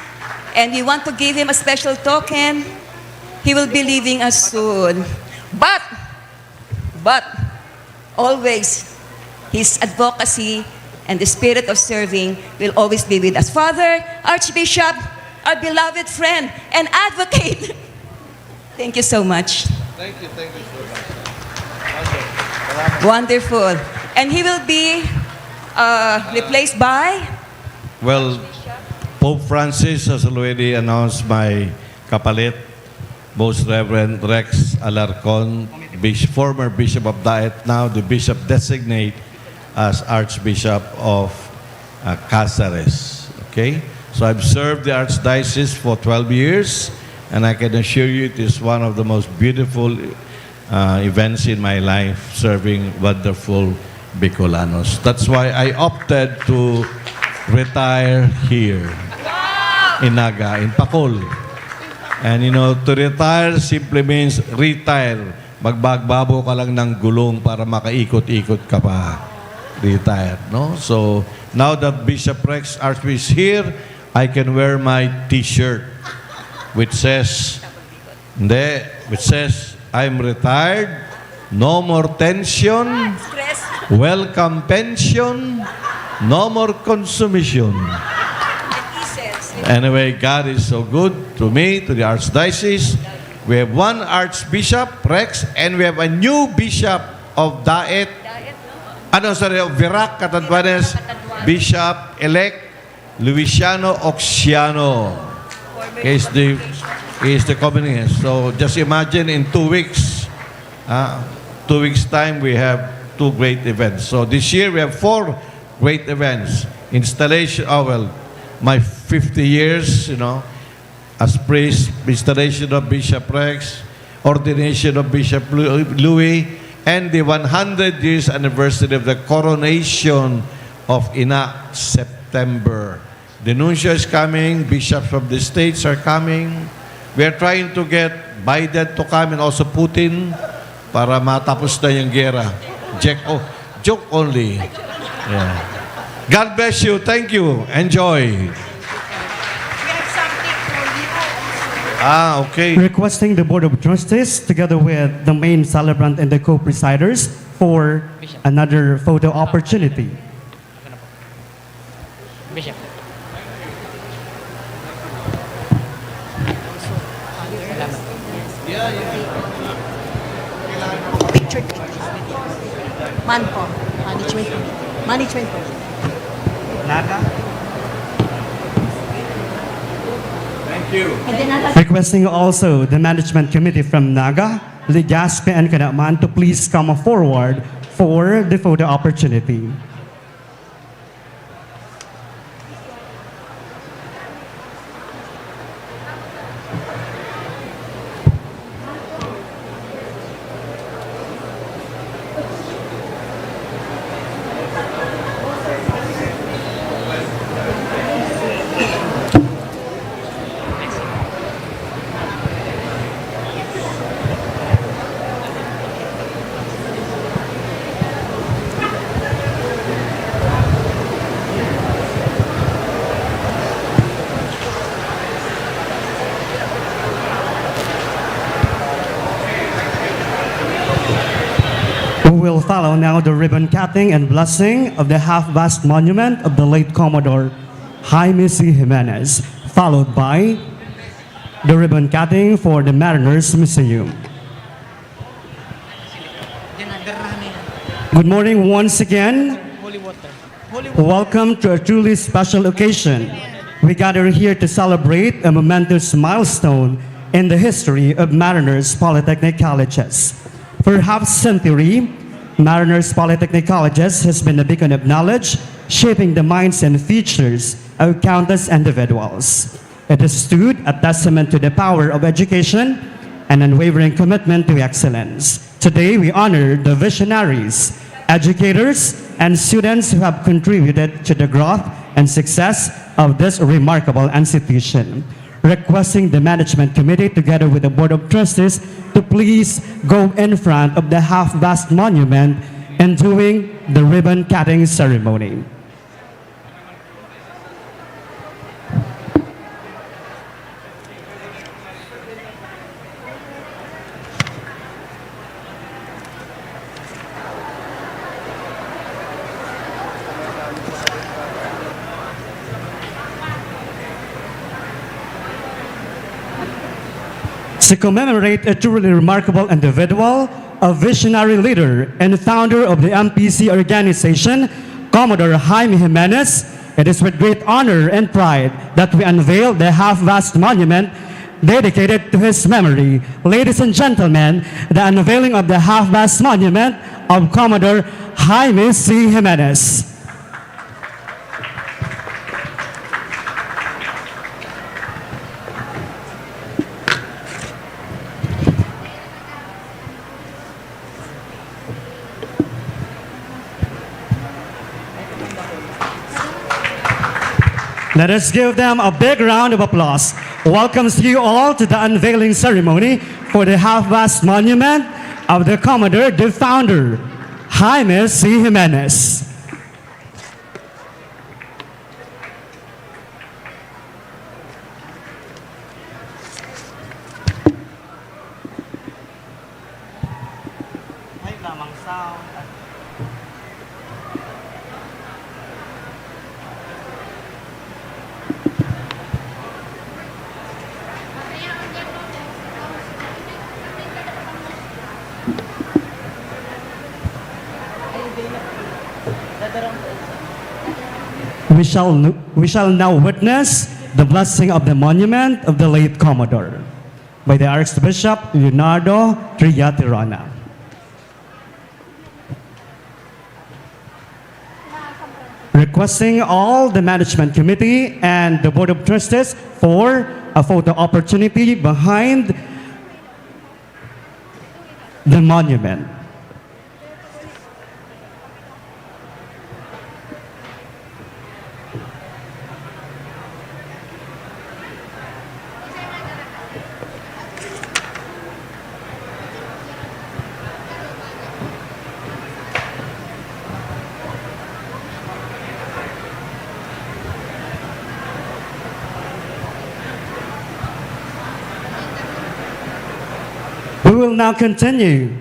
and we want to give him a special token. He will be leaving us soon. But always, his advocacy and the spirit of serving will always be with us. Father, Archbishop, our beloved friend and advocate, thank you so much. Thank you so much. Wonderful. And he will be replaced by? Well, Pope Francis has already announced my kapalit, Most Reverend Rex Alarcon, former Bishop of Daet, now the Bishop designate as Archbishop of Caceres. Okay? So I've served the Archdiocese for 12 years, and I can assure you it is one of the most beautiful events in my life, serving wonderful Bicolanos. That's why I opted to retire here in Naga, in Bicol. And you know, to retire simply means retire. Magbagbabo ka lang ng gulong para makaikot-ikot ka pa. Retire, no? So, now that Bishop Rex Archbishop is here, I can wear my t-shirt which says, I'm retired, no more tension, welcome pension, no more consumption. Anyway, God is so good to me, to the Archdiocese. We have one Archbishop, Rex, and we have a new Bishop of Daet, of Virac, Catanduanes, Bishop-elect Luisiano Oxiano. He is the communist. So just imagine in 2 weeks, 2 weeks time, we have 2 great events. So this year we have 4 great events. Installation, my 50 years, as priest, installation of Bishop Rex, ordination of Bishop Louis, and the 100 years anniversary of the coronation of Ina, September. The nuncio is coming, bishops from the states are coming. We are trying to get Biden to come and also Putin para matapos na yung gera. Joke only. Yeah. God bless you. Thank you. Enjoy. Okay. Requesting the Board of Trustees, together with the main celebrant and the co-presiders, for another photo opportunity. Bishop. Picture. Manpo. Management. Naga. Thank you. Requesting also the management committee from Naga, Legazpi, and Kanakman to please come forward for the photo opportunity. will follow now the ribbon cutting and blessing of the half-mast monument of the late Commodore Jaime C. Jimenez, followed by the ribbon cutting for the Mariners Museum. Good morning once again. Welcome to a truly special occasion. We gather here to celebrate a momentous milestone in the history of Mariners Polytechnic Colleges. For half century, Mariners Polytechnic Colleges has been a beacon of knowledge, shaping the minds and futures of countless individuals. It has stood a testament to the power of education and unwavering commitment to excellence. Today, we honor the visionaries, educators, and students who have contributed to the growth and success of this remarkable institution. Requesting the Management Committee together with the Board of Trustees to please go in front of the half-mast monument and doing the ribbon cutting ceremony. To commemorate a truly remarkable individual, a visionary leader, and founder of the MPC organization, Commodore Jaime Jimenez, it is with great honor and pride that we unveil the half-mast monument dedicated to his memory. Ladies and gentlemen, the unveiling of the half-mast monument of Commodore Jaime C. Jimenez. Let us give them a big round of applause. Welcomes you all to the unveiling ceremony for the half-mast monument of the Commodore, the founder, Jaime C. Jimenez. We shall now witness the blessing of the monument of the late Commodore by the Archbishop Leonardo Trillaterona. Requesting all the Management Committee and the Board of Trustees for a photo opportunity behind the monument. We will now continue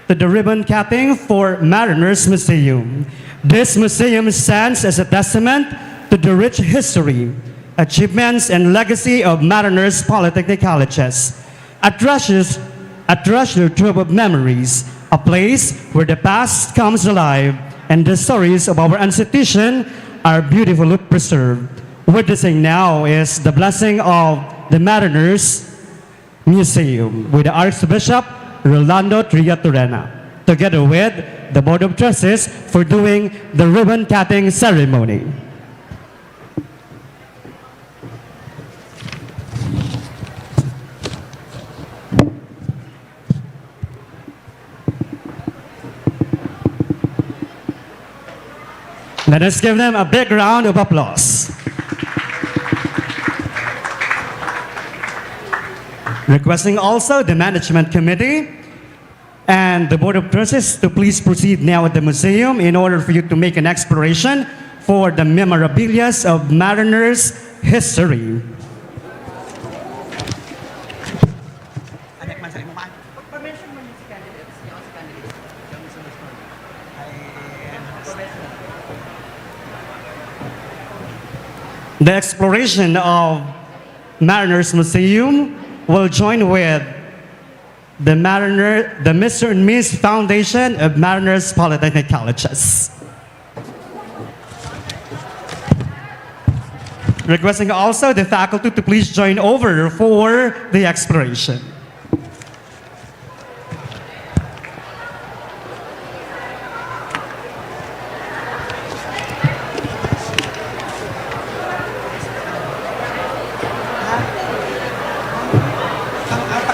to the ribbon cutting for Mariners Museum. This museum stands as a testament to the rich history, achievements, and legacy of Mariners Polytechnic Colleges. A treasure trove of memories, a place where the past comes alive and the stories of our institution are beautifully preserved. Witnessing now is the blessing of the Mariners Museum with the Archbishop Rolando Trillaterona, together with the Board of Trustees for doing the ribbon cutting ceremony. Let us give them a big round of applause. Requesting also the Management Committee and the Board of Trustees to please proceed now at the museum in order for you to make an exploration for the memorabilia of Mariners history. the exploration of Mariners Museum will join with the Mr. and Miss Foundation of Mariners Polytechnic Colleges. Requesting also the faculty to please join over for the exploration.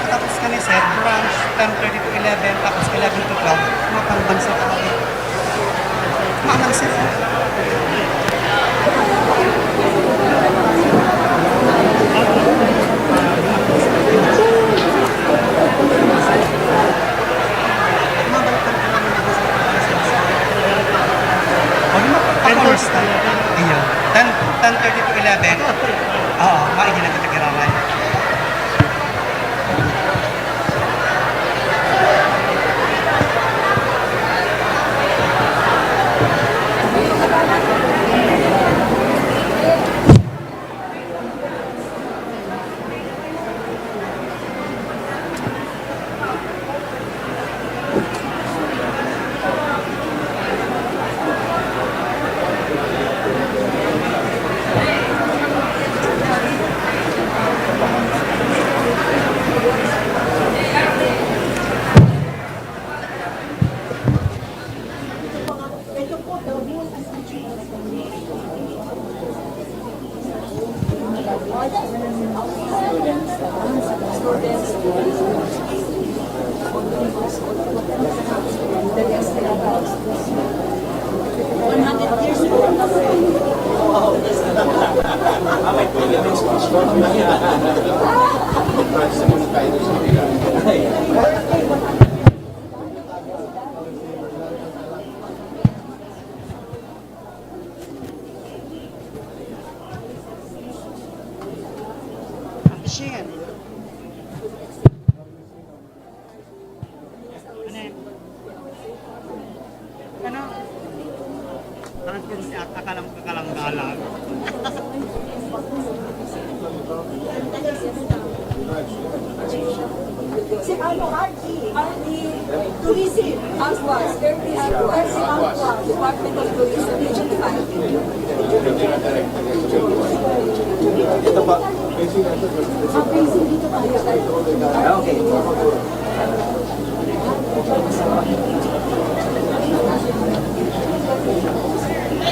Tapos ka ni Sir, branch 10:30 to 11, tapos 11 to 12, mapangbansa ka kami. Maamang Sir. Iya, 10:30 to 11. Oo, maigin na kita.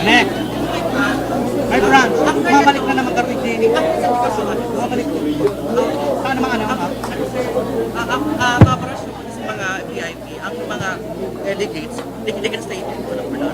Nek, my friend, mabalik na naman kami din. Mabalik ko. Saan naman ano? Paparas sa mga VIP, ang mga delegates, they can stay in for now.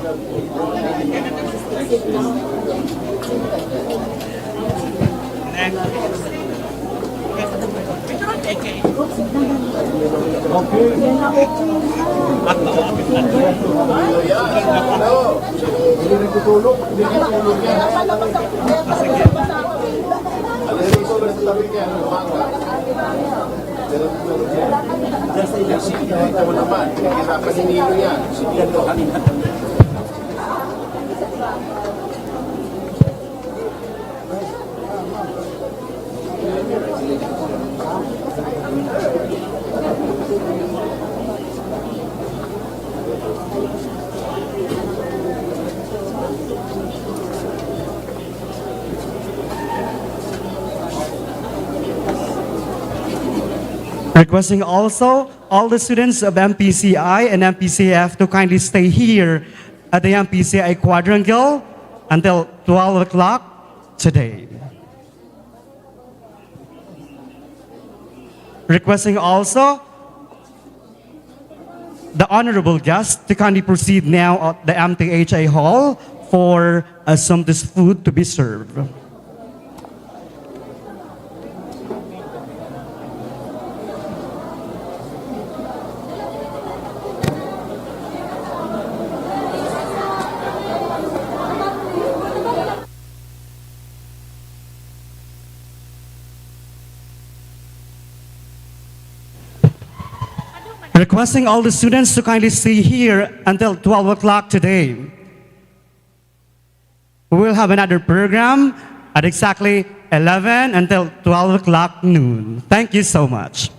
Requesting also all the students of MPCI and MPCF to kindly stay here at the MPCI quadrangle until 12 o'clock today. Requesting also the honorable guests to kindly proceed now at the MTHA hall for some this food to be served. Requesting all the students to kindly stay here until 12 o'clock today. We will have another program at exactly 11 until 12 o'clock noon. Thank you so much.